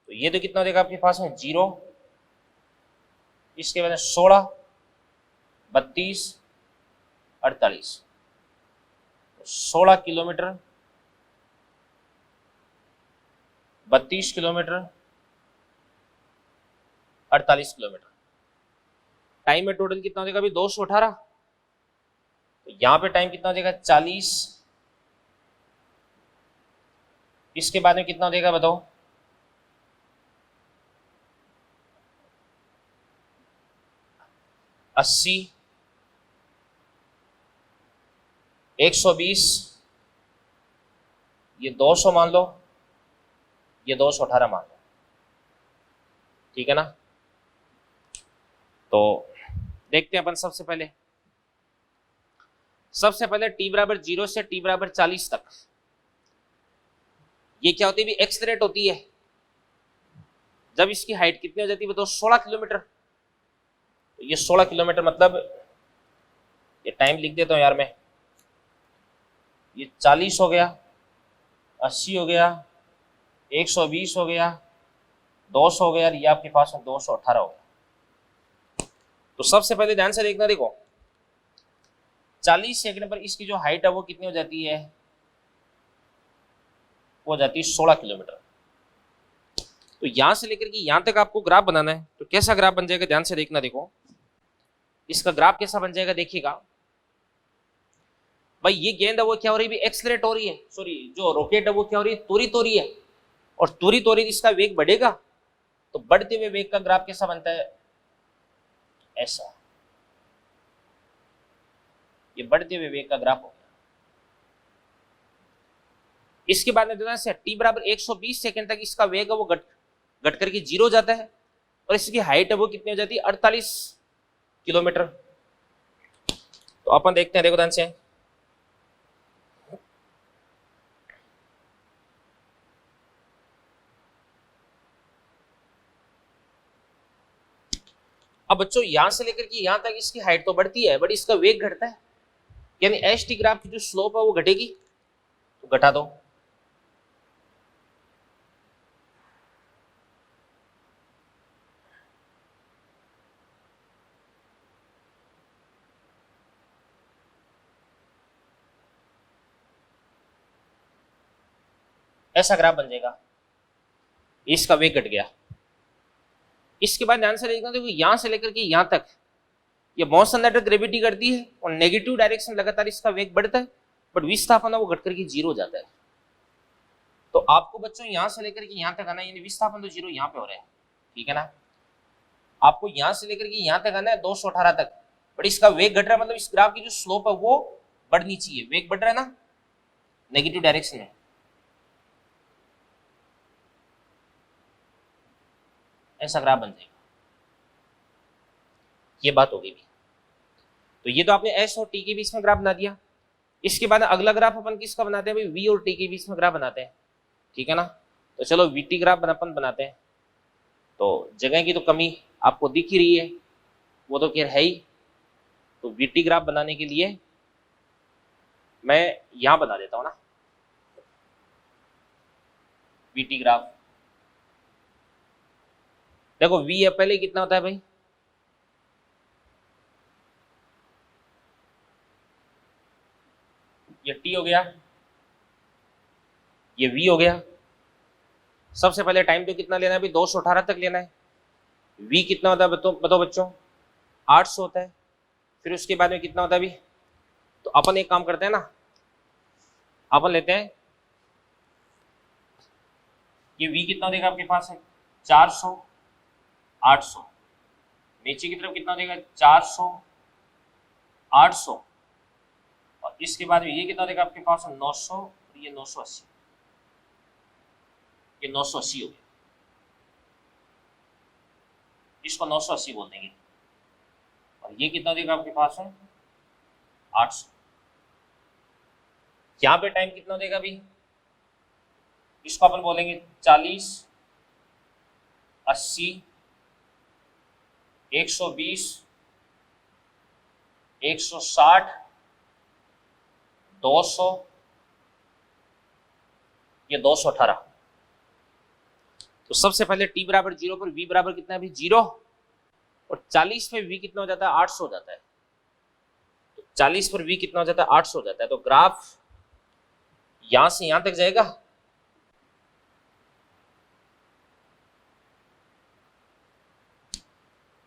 A: तो ये तो कितना हो जाएगा आपके पास में 0, इसके बाद 16, 32, 48, 16 किलोमीटर, 32 किलोमीटर, 48 किलोमीटर। टाइम में टोटल कितना हो जाएगा अभी 218। तो यहां पे टाइम कितना हो जाएगा 40, इसके बाद में कितना हो जाएगा बताओ, 80, 120, ये 200 मान लो, ये 218 मान लो, ठीक है ना। तो देखते हैं अपन सबसे पहले t बराबर 0 से t बराबर 40 तक, ये क्या होती है, एक्सेलरेट होती है जब इसकी हाइट कितनी हो जाती है बताओ, 16 किलोमीटर। तो ये 16 किलोमीटर मतलब, ये टाइम लिख देता हूं यार मैं, ये 40 हो गया, 80 हो गया, 120 हो गया, 200 हो गया, ये आपके पास में 218 हो गया। तो सबसे पहले ध्यान से देखना, देखो 40 सेकंड पर इसकी जो हाइट है वो कितनी हो जाती है, वो हो जाती है 16 किलोमीटर। तो यहां से लेकर के यहां तक आपको ग्राफ बनाना है, तो कैसा ग्राफ बन जाएगा ध्यान से देखना। देखो इसका ग्राफ कैसा बन जाएगा, देखिएगा भाई, ये गेंद है वो क्या हो रही है, एक्सलरेट हो रही है, सॉरी जो रॉकेट है वो क्या हो रही है, त्वरित हो रही है, और त्वरित इसका वेग बढ़ेगा। तो बढ़ते हुए वेग का ग्राफ कैसा बनता है, ऐसा, ये बढ़ते हुए वेग का ग्राफ हो गया। इसके बाद में से t बराबर 120 सेकंड तक इसका वेग है वो घट करके 0 हो जाता है, और इसकी हाइट है वो कितनी हो जाती है 48 किलोमीटर। तो अपन देखते हैं, देखो ध्यान से, अब बच्चों यहां से लेकर के यहां तक इसकी हाइट तो बढ़ती है बट इसका वेग घटता है, यानी एच टी ग्राफ की जो स्लोप है वो घटेगी। तो घटा दो, ऐसा ग्राफ बन जाएगा, इसका वेग घट गया। इसके बाद ध्यान से देखना, देखो यहां से लेकर के यहां तक ये मोशन अंडर ग्रेविटी करती है और नेगेटिव डायरेक्शन लगातार इसका वेग बढ़ता है, बट विस्थापन वो घट करके 0 हो जाता है। तो आपको बच्चों यहां से लेकर के यहां तक आना है, यानी विस्थापन तो 0 यहां पे हो रहा है, ठीक है ना। आपको यहां से लेकर के यहां तक आना है 218 तक, बट इसका वेग घट रहा है, मतलब इस ग्राफ की जो स्लोप है वो बढ़नी चाहिए। वेग बढ़ रहा है ना, नेगेटिव डायरेक्शन में, ऐसा ग्राफ बन जाएगा। ये बात होगी भी। तो ये तो आपने एस और टी के बीच में ग्राफ बना दिया। इसके बाद अगला ग्राफ अपन किसका बनाते हैं भाई, वी और टी के बीच में ग्राफ बनाते हैं, ठीक है ना। तो चलो वी टी ग्राफ अपन बनाते हैं। तो जगह की तो कमी आपको दिख ही रही है, वो तो खैर है ही। तो वी टी ग्राफ बनाने के लिए मैं यहां बना देता हूं ना वी टी ग्राफ। देखो वी है पहले कितना होता है भाई, ये टी हो गया, ये वी हो गया। सबसे पहले टाइम तो कितना लेना है भाई, 218 तक लेना है। वी कितना होता है बताओ बच्चों, 800 होता है। फिर उसके बाद में कितना होता है भाई, तो अपन एक काम करते हैं ना, अपन लेते हैं ये v कितना देगा आपके पास है 400, 800, नीचे की तरफ कितना देगा 400, 800, और इसके बाद में ये कितना देगा आपके पास है 900, और ये 980, ये 980 हो गया, इसको 980 बोल देंगे। और ये कितना देगा आपके पास है 800। यहाँ पे टाइम कितना देगा अभी, इसको अपन बोलेंगे 40, 80, 120, 160, 200, ये 218। तो सबसे पहले t बराबर 0 पर v बराबर कितना है अभी 0, और 40 पे v कितना हो जाता है 800 हो जाता है। तो 40 पर v कितना हो जाता है 800 हो जाता है। तो ग्राफ यहां से यहां तक जाएगा,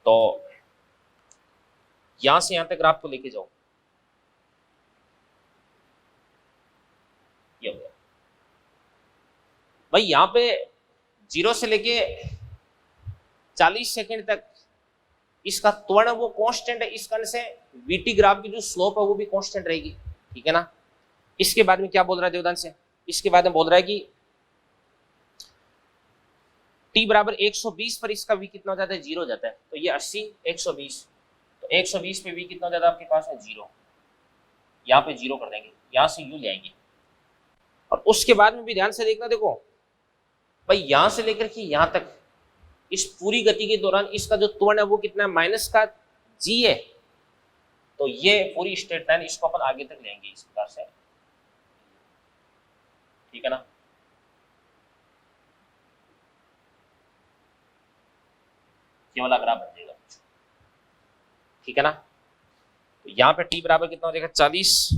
A: तो यहां से यहां तक ग्राफ को लेके जाओ, ये हो गया भाई। यहां पे 0 से लेके 40 सेकंड तक इसका त्वरण वो कांस्टेंट है, इस कारण से वीटी ग्राफ की जो स्लोप है वो भी कांस्टेंट रहेगी, ठीक है ना। इसके बाद में क्या बोल रहा है देवदान से, इसके बाद में बोल रहा है कि t बराबर 120 पर इसका v कितना हो जाता है 0 हो जाता है। तो ये 80, 120, तो 120 पे v कितना हो जाता है आपके पास है 0, यहाँ पे 0 कर देंगे, यहां से u ले आएंगे। और उसके बाद में भी ध्यान से देखना, देखो भाई यहां से लेकर के यहां तक इस पूरी गति के दौरान इसका जो त्वरण है वो कितना है माइनस का g है। तो ये पूरी स्ट्रेट लाइन इसको अपन आगे तक लेंगे इस प्रकार से, ठीक है ना। ये वाला ग्राफ बन जाएगा, ठीक है ना। तो यहां पे t बराबर कितना हो जाएगा 40,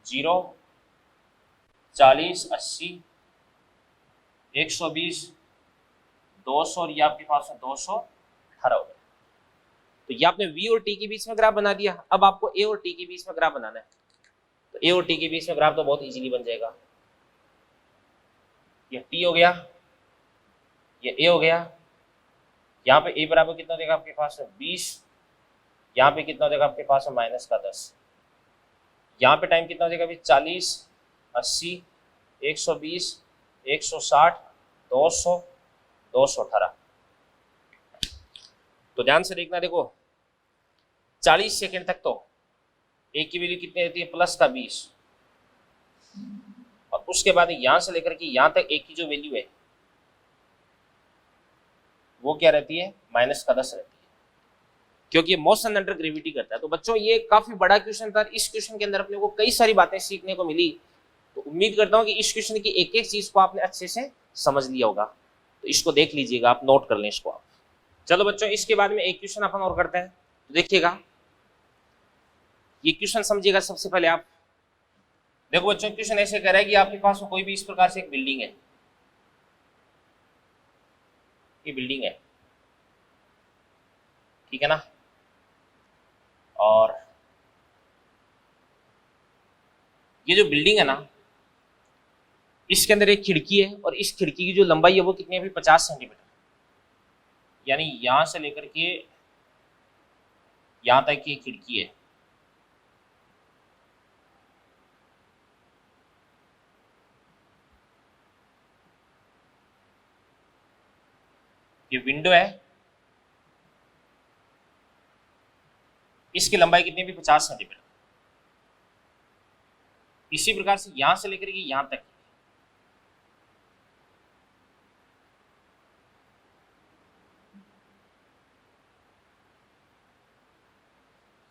A: 0, 40, 80, 120, 200, और ये आपके पास है 218 हो गया। तो ये आपने v और t के बीच में ग्राफ बना दिया। अब आपको a और t के बीच में ग्राफ बनाना है। तो a और t के बीच में ग्राफ तो बहुत इजीली बन जाएगा। ये t हो गया, ये a हो गया। यहाँ पे a बराबर कितना देगा आपके पास है 20, यहाँ पे कितना देगा आपके पास है माइनस का 10। यहाँ पे टाइम कितना देगा अभी 40, 80, 120, 160, 200, 218। तो ध्यान से देखना, देखो 40 सेकंड तक तो a की वैल्यू कितनी रहती है प्लस का 20, और उसके बाद यहां से लेकर के यहां तक a की जो वैल्यू है वो क्या रहती है माइनस का 10 रहती है, क्योंकि ये मोशन अंडर ग्रेविटी करता है। तो बच्चों ये काफी बड़ा क्वेश्चन था। इस क्वेश्चन के अंदर अपने को कई सारी बातें सीखने को मिली। तो उम्मीद करता हूं कि इस क्वेश्चन की एक एक चीज को आपने अच्छे से समझ लिया होगा। तो इसको देख लीजिएगा, आप नोट कर लें इसको आप। चलो बच्चों इसके बाद में एक क्वेश्चन अपन और करते हैं। तो देखिएगा ये क्वेश्चन समझिएगा। सबसे पहले आप देखो बच्चों, क्वेश्चन ऐसे कह रहा है कि आपके पास कोई भी इस प्रकार से एक बिल्डिंग है, ये बिल्डिंग है, ठीक है ना। और ये जो बिल्डिंग है ना, इसके अंदर एक खिड़की है, और इस खिड़की की जो लंबाई है वो कितनी है अभी 50 सेंटीमीटर। यानी यहां से लेकर के यहां तक की खिड़की है। ये विंडो है, इसकी लंबाई कितनी भी 50 सेंटीमीटर। इसी प्रकार से यहां से लेकर के यहां तक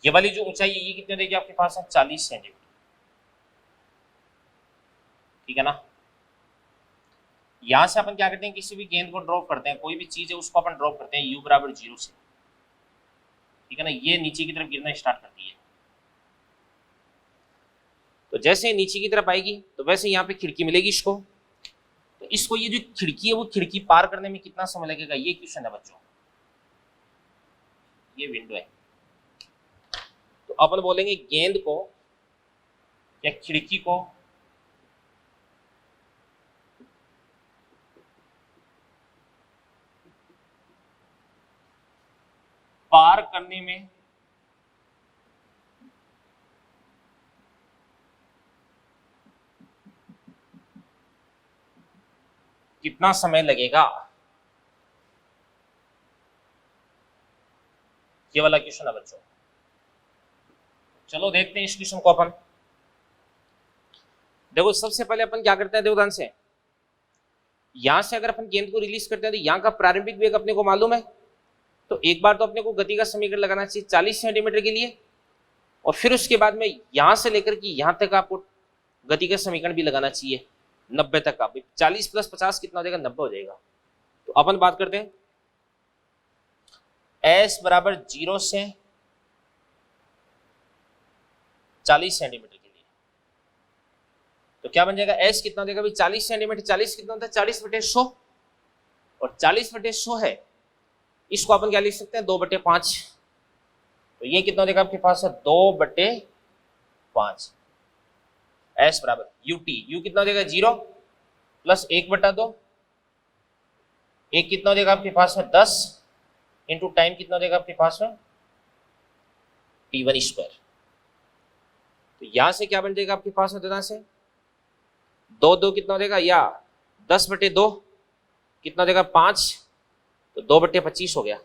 A: ये वाली जो ऊंचाई है ये कितने देगी आपके पास है 40 सेंटीमीटर। ठीक है ना। यहां से अपन क्या करते हैं, किसी भी गेंद को ड्रॉप करते हैं, कोई भी चीज है उसको अपन ड्रॉप करते हैं u बराबर 0 से। ठीक है ना। ये नीचे की तरफ गिरना स्टार्ट करती है, तो जैसे नीचे की तरफ आएगी तो वैसे यहाँ पे खिड़की मिलेगी इसको। तो इसको ये जो खिड़की है वो खिड़की पार करने में कितना समय लगेगा, ये क्वेश्चन है बच्चों। ये विंडो है, तो अपन बोलेंगे गेंद को या खिड़की को पार करने में कितना समय लगेगा, ये वाला क्वेश्चन है बच्चों। चलो देखते हैं इस क्वेश्चन को अपन। देखो सबसे पहले अपन क्या करते हैं, देखो ध्यान से, यहां से अगर अपन गेंद को रिलीज करते हैं तो यहाँ का प्रारंभिक वेग अपने को मालूम है, तो एक बार तो अपने को गति का समीकरण लगाना चाहिए 40 सेंटीमीटर के लिए, और फिर उसके बाद में यहां से लेकर के यहां तक आपको गति का समीकरण भी लगाना चाहिए 90 तक का। 40 प्लस 50 कितना हो जाएगा, 90 हो जाएगा। तो अपन बात करते हैं s बराबर 0 से 40 सेंटीमीटर के लिए, तो क्या बन जाएगा, s कितना देगा भाई 40 सेंटीमीटर। 40 कितना होता है, 40/100, और 40/100 है, इसको अपन क्या लिख सकते हैं 2/5। तो ये कितना देगा आपके पास है 2/5। s बराबर ut, u कितना देगा 0 प्लस 1/2, एक कितना देगा आपके पास है 10 इंटू टाइम कितना देगा आपके पास है t1²। तो यहां से क्या बन जाएगा आपके पास में, दादा से 2 कितना देगा, या 10/2 कितना देगा 5, तो 2/25 हो गया।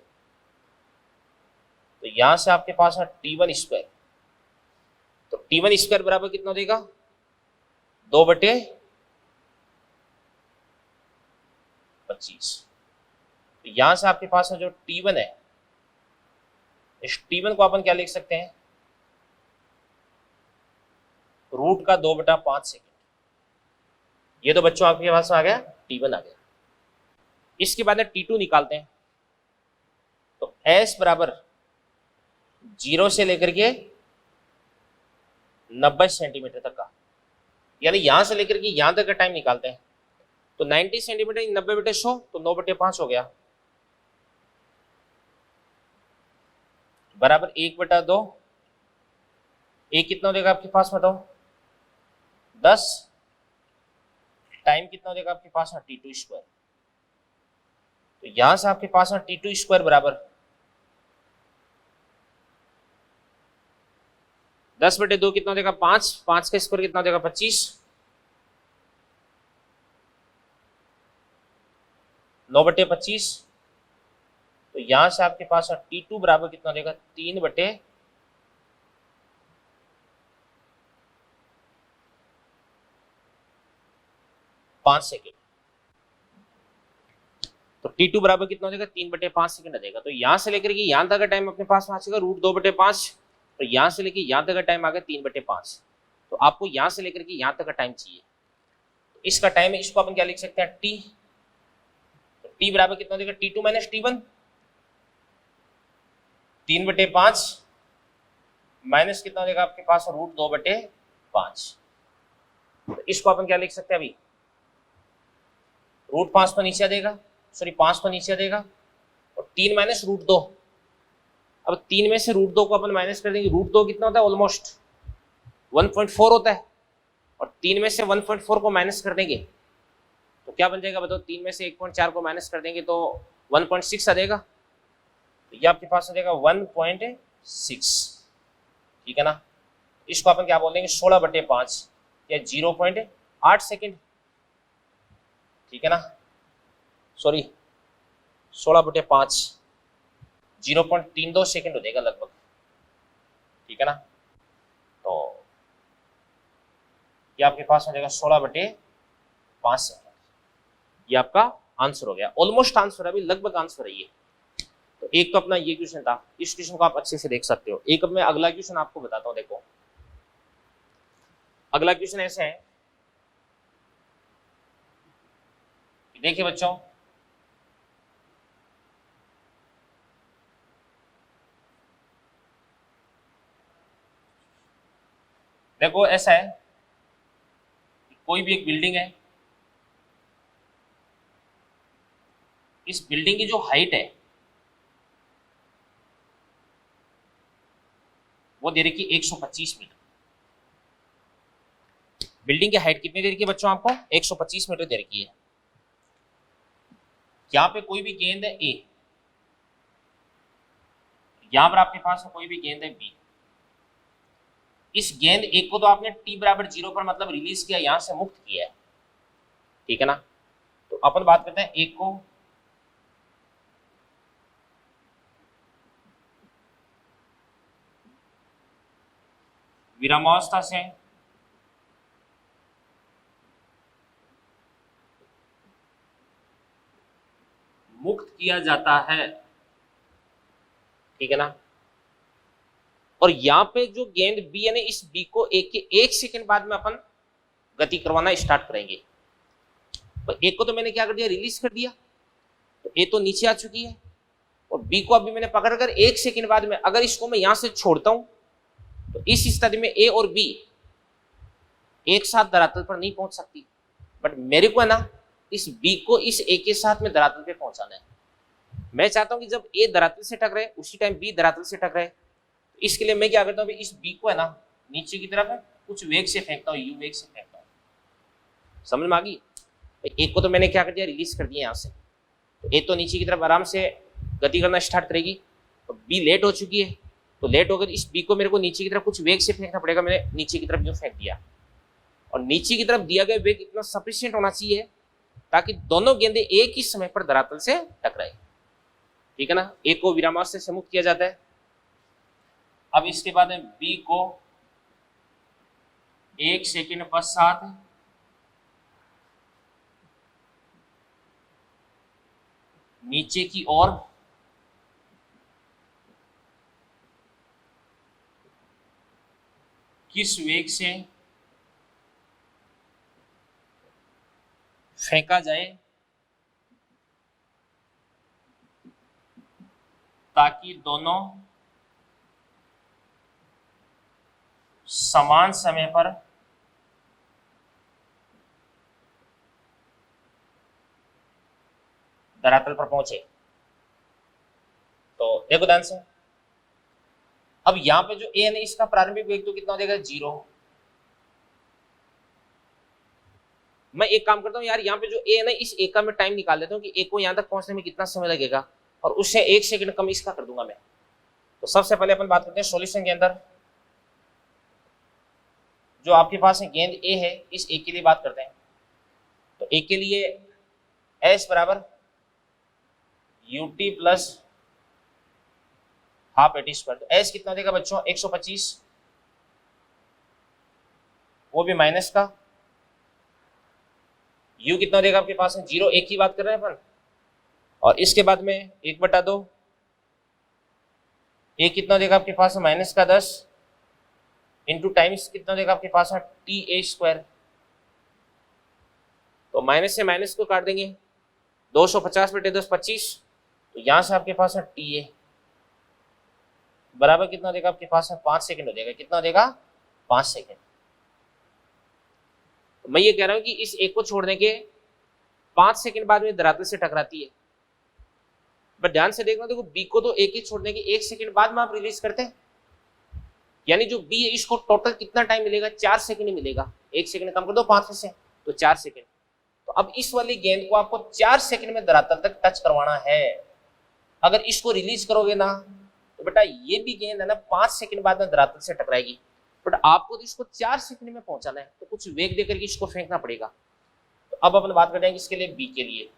A: तो यहां से आपके पास है t1², तो t1² बराबर कितना देगा 2/25। तो यहां से आपके पास है जो t1 है, इस t1 को अपन क्या लिख सकते हैं, रूट का 2/5 सेकेंड। ये तो बच्चों आपके पास आ गया t1 आ गया। इसके बाद में t2 निकालते हैं, तो s बराबर 0 से लेकर के 90 सेंटीमीटर तक का, यानी यहां से लेकर के यहां तक का टाइम निकालते हैं। तो 90 सेंटीमीटर 90/100, तो 9/5 हो गया, बराबर 1/2। एक कितना देगा आपके पास बताओ 10, टाइम कितना देगा आपके पास है t2²। तो यहां से आपके पास है t2² बराबर 10/2 कितना देगा 5, 5 का स्क्वायर कितना देगा 25, 9/25। तो यहां से आपके पास है t2 बराबर कितना देगा 3/5 सेकेंड। तो t2 बराबर कितना हो जाएगा 3/5 सेकेंड आ जाएगा। तो यहां से लेकर के यहां तक का टाइम अपने पास आ जाएगा √2/5, तो यहां से लेकर यहां तक का टाइम आ गया 3/5। तो आपको यहां से लेकर के यहां तक का टाइम चाहिए, तो इसका टाइम है, इसको अपन क्या लिख सकते हैं t। तो t बराबर कितना देगा t2 माइनस t1, 3/5 माइनस कितना देगा आपके पास √2/5। तो इसको अपन क्या लिख सकते हैं अभी, √5 तो नीचे आ जाएगा, सॉरी 5 तो नीचे आ जाएगा, और 3 माइनस √2। अब 3 में से √2 को अपन माइनस कर देंगे, √2 कितना होता है ऑलमोस्ट 1.4 होता है, और 3 में से 1.4 को माइनस कर देंगे तो क्या बन जाएगा बताओ, 3 में से 1.4 को माइनस कर देंगे तो 1.6 आ जाएगा। तो ये आपके पास आ जाएगा 1.6, ठीक है ना। इसको अपन क्या बोल देंगे 16/5 या 0.8 सेकेंड, ठीक है ना, सॉरी 16/5 0.32 सेकेंड हो जाएगा लगभग, ठीक है ना। तो ये आपके पास हो जाएगा 16/5 सेकेंड। ये आपका आंसर हो गया, ऑलमोस्ट आंसर है, अभी लगभग आंसर है ये। तो एक तो अपना ये क्वेश्चन था, इस क्वेश्चन को आप अच्छे से देख सकते हो। एक अब मैं अगला क्वेश्चन आपको बताता हूं, देखो अगला क्वेश्चन ऐसे है, देखिए बच्चों, देखो ऐसा है, कोई भी एक बिल्डिंग है, इस बिल्डिंग की जो हाइट है वो दे रखी 125 मीटर। बिल्डिंग की हाइट कितनी दे रखी है बच्चों आपको? 125 मीटर दे रखी है। यहां पे कोई भी गेंद है ए, यहां पर आपके पास कोई भी गेंद है बी। इस गेंद एक को तो आपने t=0 पर मतलब रिलीज किया, यहां से मुक्त किया है, ठीक है ना। तो अपन बात करते हैं एक को विरामावस्था से मुक्त किया जाता है, ठीक है ना। और यहां पे जो गेंद बी है ना, इस बी को एक के 1 सेकंड बाद में अपन गति करवाना स्टार्ट करेंगे। तो एक को तो मैंने क्या कर दिया, रिलीज कर दिया, तो ए तो नीचे आ चुकी है, और बी को अभी मैंने पकड़कर 1 सेकंड बाद में अगर इसको मैं यहां से छोड़ता हूं तो इस स्थिति में ए और बी एक साथ धरातल पर नहीं पहुंच सकती, बट मेरे को है ना इस बी को इस ए के साथ में धरातल पे पहुंचाना है। मैं चाहता हूं कि जब ए धरातल से टकराए उसी टाइम बी धरातल से टकराए। तो इसके लिए मैं क्या करता हूं, इस बी को है ना नीचे की तरफ कुछ वेग से फेंकता हूं, यू वेग से फेंकता हूं। समझ में आ गई? एक को तो मैंने क्या कर दिया, रिलीज कर दिया यहां से, तो ए तो नीचे की तरफ आराम से गति करना स्टार्ट करेगी, तो बी लेट हो चुकी है, तो लेट होकर इस बी को मेरे को नीचे की तरफ कुछ वेग से फेंकना पड़ेगा। मैंने नीचे की तरफ यूं फेंक दिया, और नीचे की तरफ दिया गया वेग इतना सफिशिएंट होना चाहिए ताकि दोनों गेंदे एक ही समय पर धरातल से टकराए, ठीक है ना। ए को विरामावस्था से मुक्त किया जाता है। अब इसके बाद में बी को 1 सेकंड पश्चात नीचे की ओर किस वेग से फेंका जाए ताकि दोनों समान समय पर धरातल पर पहुंचे। तो देखो ध्यान से, अब यहां पे जो ए है ना, इसका प्रारंभिक वेग तो कितना हो जाएगा, 0। मैं एक काम करता हूं यार, यहाँ पे जो ए है ना, इस ए का मैं टाइम निकाल लेता हूँ कि ए को यहां तक पहुंचने में कितना समय लगेगा, और उससे 1 सेकंड कम इसका कर दूंगा मैं। तो सबसे पहले अपन बात करते हैं सॉल्यूशन के अंदर, जो आपके पास है गेंद ए है, इस ए के लिए बात करते हैं। तो ए के लिए एस बराबर UT plus half eighty square. तो एस कितना देगा बच्चों, 125, वो भी माइनस का। यू कितना देगा आपके पास है 0, एक ही बात कर रहे हैं अपन। और इसके बाद में 1/2, ए कितना देगा आपके पास है माइनस का 10, इंटू टाइम्स कितना देगा आपके पास है टी ए स्क्वायर। तो माइनस से माइनस को काट देंगे, 250/10 25, तो यहां से आपके पास है टी ए बराबर कितना देगा आपके पास है 5 सेकंड हो जाएगा। कितना देगा, 5 सेकंड। तो मैं ये कह रहा हूं कि इस एक को छोड़ने के 5 सेकंड बाद में धरातल से टकराती है। बट ध्यान से देखना, देखो बी को तो एक ही छोड़ने के 1 सेकंड बाद में आप रिलीज करते हैं, यानी जो बी है इसको टोटल कितना टाइम मिलेगा, 4 सेकंड मिलेगा। 1 सेकंड कम कर दो 5 से, तो 4 सेकंड। तो अब इस वाली गेंद को आपको 4 सेकंड में धरातल तक टच करवाना है। अगर इसको रिलीज करोगे ना तो बेटा ये भी गेंद है ना 5 सेकंड बाद में धरातल से टकराएगी, बट आपको तो इसको 4 सेकंड में पहुंचाना है, तो कुछ वेग देकर के इसको फेंकना पड़ेगा। तो अब अपन बात करते हैं इसके लिए बी के लिए।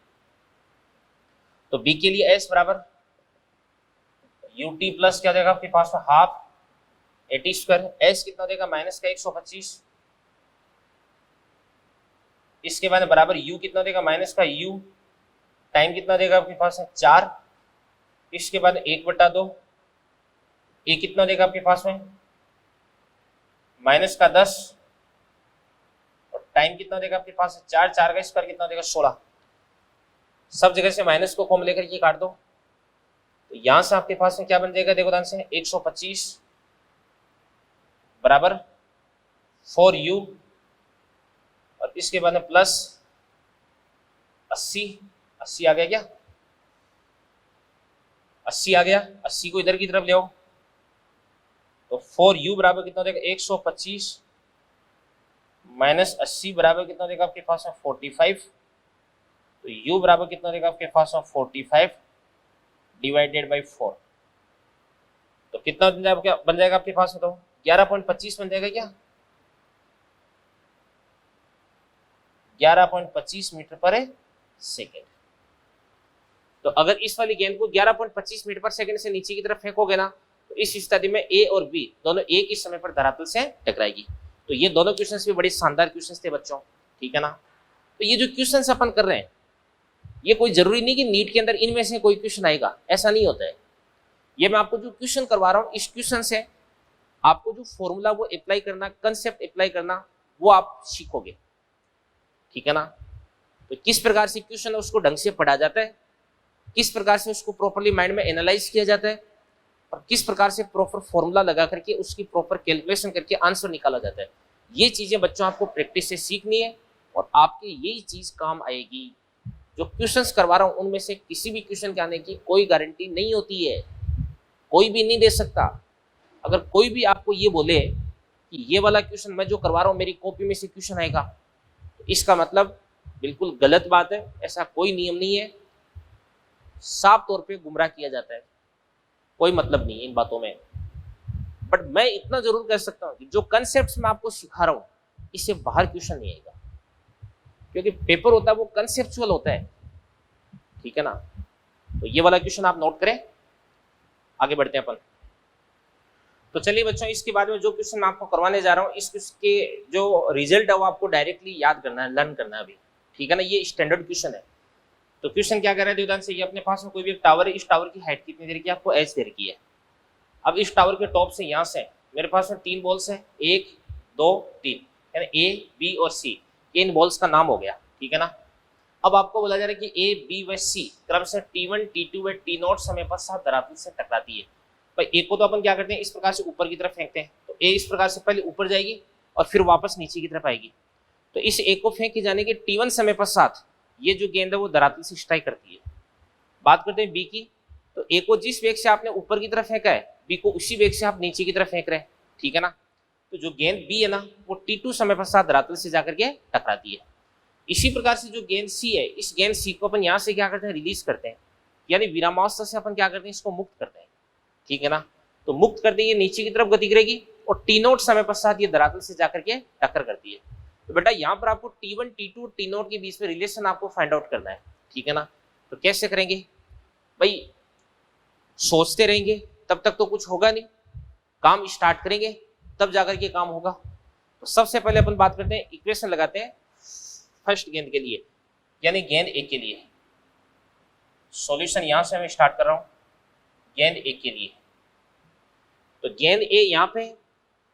A: तो बी के लिए एस बराबर यूटी प्लस क्या देगा आपके पास में हाफ एटी स्क्वायर, एस कितना देगा माइनस का 125, इसके बाद बराबर यू कितना देगा माइनस का यू, टाइम कितना देगा आपके पास है 4, इसके बाद 1/2, ए कितना देगा आपके पास में माइनस का 10, और टाइम कितना देगा आपके पास है 4, 4 का स्क्वायर कितना देगा 16। सब जगह से माइनस को कॉमन लेकर के काट दो, तो यहां से आपके पास में क्या बन जाएगा, देखो ध्यान से 125 बराबर 4u, और इसके बाद में प्लस 80, 80 आ गया क्या, 80 आ गया, 80 को इधर की तरफ ले आओ, तो 4u बराबर कितना देगा 125 माइनस 80 बराबर कितना देगा आपके पास में 45, तो u बराबर कितना देगा आपके पास में 45 डिवाइडेड बाई 4, तो कितना बन जाएगा आपके पास में, तो 11.25 बन जाएगा क्या, 11.25 मीटर पर सेकेंड। तो अगर इस वाली गेंद को 11.25 मीटर पर सेकेंड से नीचे की तरफ फेंकोगे ना, तो इस स्थिति में ए और बी दोनों एक ही समय पर धरातल से टकराएगी। तो ये दोनों क्वेश्चंस भी बड़े शानदार क्वेश्चंस थे बच्चों, ठीक है ना। तो ये जो क्वेश्चंस अपन कर रहे हैं, ये कोई जरूरी नहीं कि नीट के अंदर इनमें से कोई क्वेश्चन आएगा, ऐसा नहीं होता है। ये मैं आपको जो क्वेश्चन करवा रहा हूँ, इस क्वेश्चन से आपको जो फॉर्मूला वो अप्लाई करना, कंसेप्ट अप्लाई करना, वो आप सीखोगे, ठीक है ना। तो किस प्रकार से क्वेश्चन है उसको ढंग से पढ़ा जाता है, किस प्रकार से उसको प्रॉपर्ली माइंड में एनालाइज किया जाता है, और किस प्रकार से प्रॉपर फॉर्मूला लगा करके उसकी प्रॉपर कैलकुलेशन करके आंसर निकाला जाता है, ये चीजें बच्चों आपको प्रैक्टिस से सीखनी है, और आपके यही चीज काम आएगी। जो क्वेश्चंस करवा रहा हूं उनमें से किसी भी क्वेश्चन के आने की कोई गारंटी नहीं होती है, कोई भी नहीं दे सकता। अगर कोई भी आपको ये बोले कि ये वाला क्वेश्चन मैं जो करवा रहा हूँ मेरी कॉपी में से क्वेश्चन आएगा, तो इसका मतलब बिल्कुल गलत बात है, ऐसा कोई नियम नहीं है, साफ तौर पे गुमराह किया जाता है, कोई मतलब नहीं है इन बातों में। बट मैं इतना जरूर कह सकता हूँ कि जो कंसेप्ट मैं आपको सिखा रहा हूँ इससे बाहर क्वेश्चन नहीं आएगा, क्योंकि पेपर होता है वो कंसेप्चुअल होता है, ठीक है ना। तो ये वाला क्वेश्चन आप नोट करें, आगे बढ़ते हैं अपन। तो चलिए बच्चों, इसके बाद में जो क्वेश्चन मैं आपको करवाने जा रहा हूँ, इसके जो रिजल्ट है वो आपको डायरेक्टली याद करना है, लर्न करना है अभी, ठीक है ना। ये स्टैंडर्ड क्वेश्चन है। तो क्वेश्चन क्या कर रहे हैं ध्यान से, ये अपने पास में कोई भी एक टावर है, इस टावर की हाइट कितनी दे रखी है आपको, एच दे रखी है। अब इस टावर के टॉप से यहाँ से मेरे पास में 3 बॉल्स हैं, 1 2 3, यानी ए बी और सी, इन बॉल्स का नाम हो गया, ठीक है ना। अब आपको बोला जा रहा है कि ए बी व सी क्रम से T1 T2 व T0 समय पर साथ धरातल से टकराती है। भाई ए को तो अपन क्या करते हैं, इस प्रकार से ऊपर की तरफ फेंकते हैं, तो ए इस प्रकार से पहले ऊपर जाएगी और फिर वापस नीचे की तरफ आएगी। तो इस ए को फेंक के जाने के T1 समय पश्चात ये जो गेंद है वो धरातल से स्ट्राइक करती है। बात करते हैं बी की, तो ए को जिस वेग से आपने ऊपर की तरफ फेंका है, बी को उसी वेग से आप नीचे की तरफ फेंक रहे हैं, ठीक है ना। तो जो गेंद बी है ना वो T2 समय पश्चात धरातल से जाकर के टकराती है। इसी प्रकार से जो गेंद सी है, इस गेंद सी को अपन यहाँ से क्या करते हैं, रिलीज करते हैं, यानी विरामावस्था से अपन क्या करते हैं, इसको मुक्त करते हैं, ठीक है ना। तो मुक्त करते ये नीचे की तरफ गति करेगी और T0 समय पश्चात ये धरातल से जाकर के टक्कर करती है। तो बेटा यहाँ पर आपको T1 T2 T0 के बीच में रिलेशन आपको फाइंड आउट करना है, ठीक है ना। तो कैसे करेंगे भाई, सोचते रहेंगे तब तक तो कुछ होगा नहीं, काम स्टार्ट करेंगे तब जाकर के काम होगा। तो सबसे पहले अपन बात करते हैं, इक्वेशन लगाते हैं फर्स्ट गेंद के लिए, यानी गेंद ए के लिए। सॉल्यूशन यहां से मैं स्टार्ट कर रहा हूं गेंद ए के लिए। तो गेंद ए यहाँ पे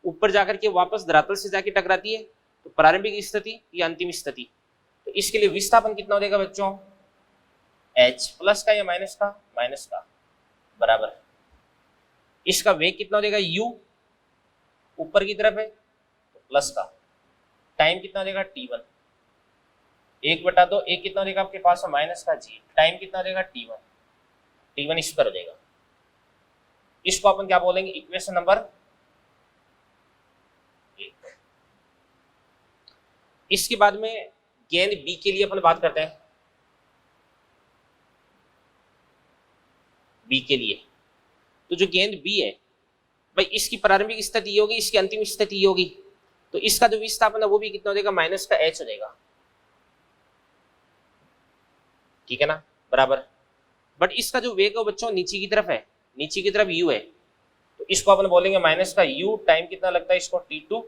A: ऊपर जाकर के वापस धरातल से जाके टकराती है, तो प्रारंभिक स्थिति या अंतिम स्थिति, तो इसके लिए विस्थापन कितना हो जाएगा बच्चों, एच प्लस का या माइनस का, माइनस का, बराबर इसका वेग कितना हो जाएगा यू, ऊपर की तरफ है तो प्लस का, टाइम कितना देगा T1, 1/2, एक कितना देगा आपके पास माइनस का जी, टाइम कितना देगा T1, T1 इस पर हो जाएगा। इसको अपन क्या बोलेंगे, इक्वेशन नंबर 1। इसके बाद में गेंद बी के लिए अपन बात करते हैं। बी के लिए। तो जो गेंद बी है भाई, इसकी प्रारंभिक स्थिति ये होगी, इसकी अंतिम स्थिति ये होगी, तो इसका जो विस्थापन है वो भी कितना हो जाएगा, माइनस का एच हो जाएगा, ठीक है ना, बराबर। बट इसका जो वेग है बच्चों नीचे की तरफ है, नीचे की तरफ यू है, तो इसको अपन बोलेंगे माइनस का यू, टाइम कितना लगता है इसको t2,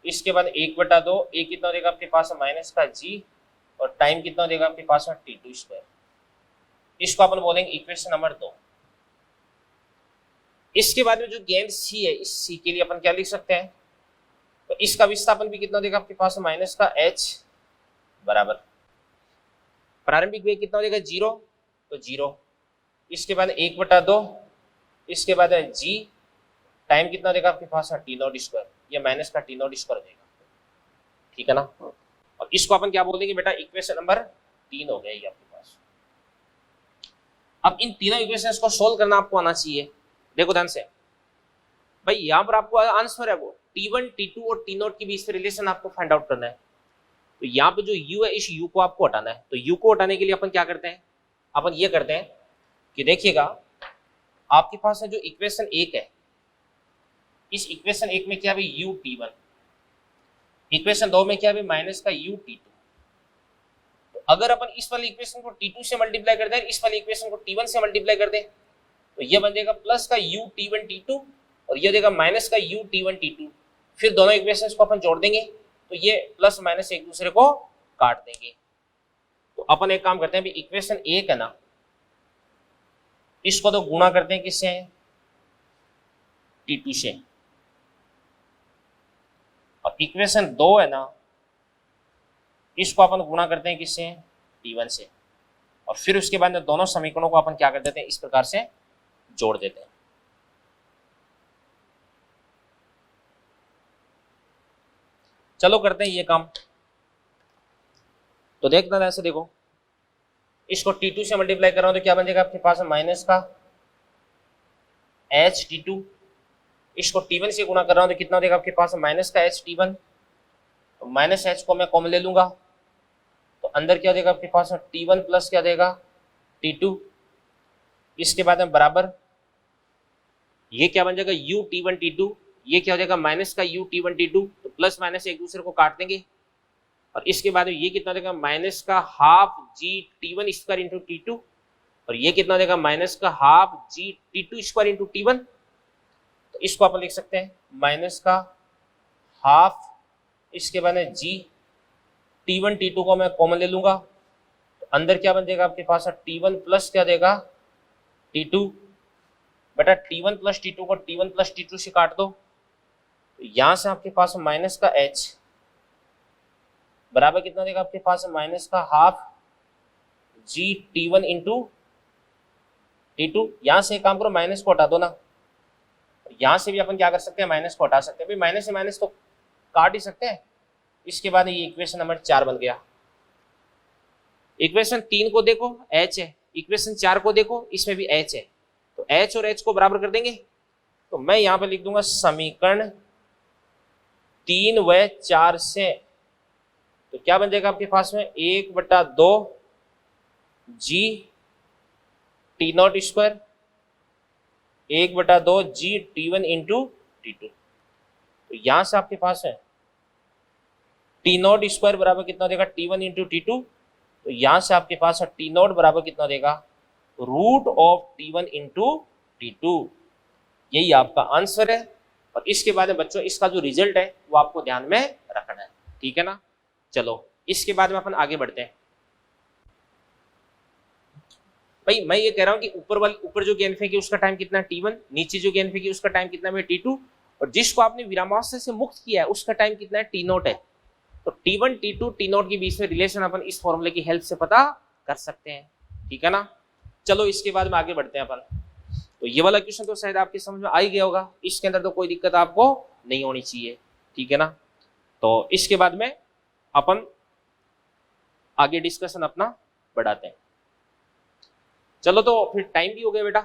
A: इसके बाद 1/2, ए कितना हो जाएगा आपके पास माइनस का जी, और टाइम कितना हो जाएगा आपके पास में t2 स्क्वायर। इसको अपन बोलेंगे इक्वेशन नंबर 2। इसके बाद में जो गेंद सी है, इस सी के लिए अपन क्या लिख सकते हैं, तो इसका विस्थापन भी कितना देगा आपके पास माइनस का एच, बराबर प्रारंभिक वेग कितना हो जाएगा 0, तो 0, इसके बाद 1/2, इसके बाद है जी, टाइम कितना देगा आपके पास t0 स्क्वायर, ये माइनस का t0 स्क्वायर देगा, ठीक है ना। और इसको अपन क्या बोल देंगे बेटा, इक्वेशन नंबर 3 हो गया ये आपके पास। अब इन तीनों इक्वेशंस को सोल्व करना आपको आना चाहिए। देखो ध्यान से भाई, यहां पर आपको आंसर है वो t1, t2 और t0 के बीच में रिलेशन आपको फाइंड आउट करना है। तो यहाँ पे जो u है, इस u को आपको हटाना है। तो u को हटाने के लिए अपन क्या करते हैं, अपन ये करते हैं कि देखिएगा आपके पास है जो इक्वेशन 1 है, इस इक्वेशन 1 में क्या है u t1, इक्वेशन 2 में क्या है माइनस का u t2। तो अगर अपन इस वाली इक्वेशन को t2 से मल्टीप्लाई कर दें, इस वाली इक्वेशन को t1 से मल्टीप्लाई कर दें, तो ये बन जाएगा प्लस का u t1 t2 और ये देगा माइनस का u t1 t2। फिर दोनों इक्वेशंस को अपन जोड़ देंगे, तो ये प्लस माइनस एक दूसरे को काट देंगे। तो अपन एक काम करते हैं, इक्वेशन 1 है ना, इसको तो गुणा करते हैं किससे, t2 से, और इक्वेशन 2 है ना, इसको अपन गुणा करते हैं किससे, t1 से, और फिर उसके बाद दोनों समीकरणों को अपन क्या कर देते हैं, इस प्रकार से जोड़ देते हैं। चलो करते हैं ये काम। तो देखना ऐसे, देखो इसको t2 से मल्टीप्लाई कर रहा हूं तो क्या बन जाएगा आपके पास माइनस का एच t2, इसको t1 से गुणा कर रहा हूं तो कितना देगा आपके पास माइनस का एच t1, तो माइनस एच को मैं कॉमन ले लूंगा, तो अंदर क्या देगा आपके पास t1 प्लस क्या देगा t2, इसके बाद में बराबर ये क्या बन जाएगा u t1 t2, ये क्या हो जाएगा माइनस का u t1 t2, तो प्लस माइनस एक दूसरे को काट देंगे, और इसके बाद ये कितना देगा माइनस का हाफ जी t1 स्क्वायर इंटू t2, और ये कितना देगा माइनस का हाफ जी t2 स्क्वायर इंटू t1। तो इसको अपन लिख सकते हैं माइनस का हाफ, इसके बाद जी t1 t2 को मैं कॉमन ले लूंगा, तो अंदर क्या बन जाएगा आपके पास t1 प्लस क्या देगा t2, बेटा t1 प्लस t2 को t1 प्लस t2 से काट दो, तो यहां से आपके पास माइनस का h बराबर कितना देगा आपके पास माइनस का हाफ जी t1 इंटू t2। यहां से एक काम करो, माइनस को हटा दो ना, यहां से भी अपन क्या कर सकते हैं, माइनस को हटा सकते हैं, भाई माइनस से माइनस तो काट ही सकते हैं। इसके बाद ये इक्वेशन नंबर 4 बन गया। इक्वेशन 3 को देखो h है, इक्वेशन 4 को देखो इसमें भी h है, तो h और h को बराबर कर देंगे। तो मैं यहां पे लिख दूंगा समीकरण 3 व 4 से, तो क्या बन जाएगा आपके पास में 1/2 जी t0 स्क्वायर, 1/2 जी t1 इंटू t2। तो यहां से आपके पास है t0 स्क्वायर बराबर कितना देगा t1 इंटू t2, तो यहां से आपके पास है t0 बराबर कितना देगा root of t1 into t2। यही आपका आंसर है। और इसके बाद में बच्चों इसका जो रिजल्ट है वो आपको ध्यान में रखना है, ठीक है ना। चलो इसके बाद में अपन आगे बढ़ते हैं। भाई मैं ये कह रहा हूं कि ऊपर जो गेंद फेंकी उसका टाइम कितना t1, नीचे जो गेंद फेंकी उसका टाइम कितना है t2, और जिसको आपने विरामावस्था से मुक्त किया है उसका टाइम कितना है t0 है। तो t1 t2 t0 के बीच में रिलेशन अपन इस फॉर्मूले की हेल्प से पता कर सकते हैं, ठीक है ना। चलो इसके बाद में आगे बढ़ते हैं अपन। तो ये वाला क्वेश्चन तो शायद आपके समझ में आ ही गया होगा, इसके अंदर तो कोई दिक्कत आपको नहीं होनी चाहिए, ठीक है ना। तो इसके बाद में अपन आगे डिस्कशन अपना बढ़ाते हैं। चलो तो फिर टाइम भी हो गया बेटा,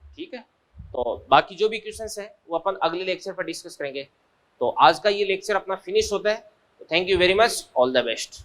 A: ठीक है। तो बाकी जो भी क्वेश्चंस हैं वो अपन अगले लेक्चर पर डिस्कस करेंगे। तो आज का ये लेक्चर अपना फिनिश होता है। तो thank you very much, all the best.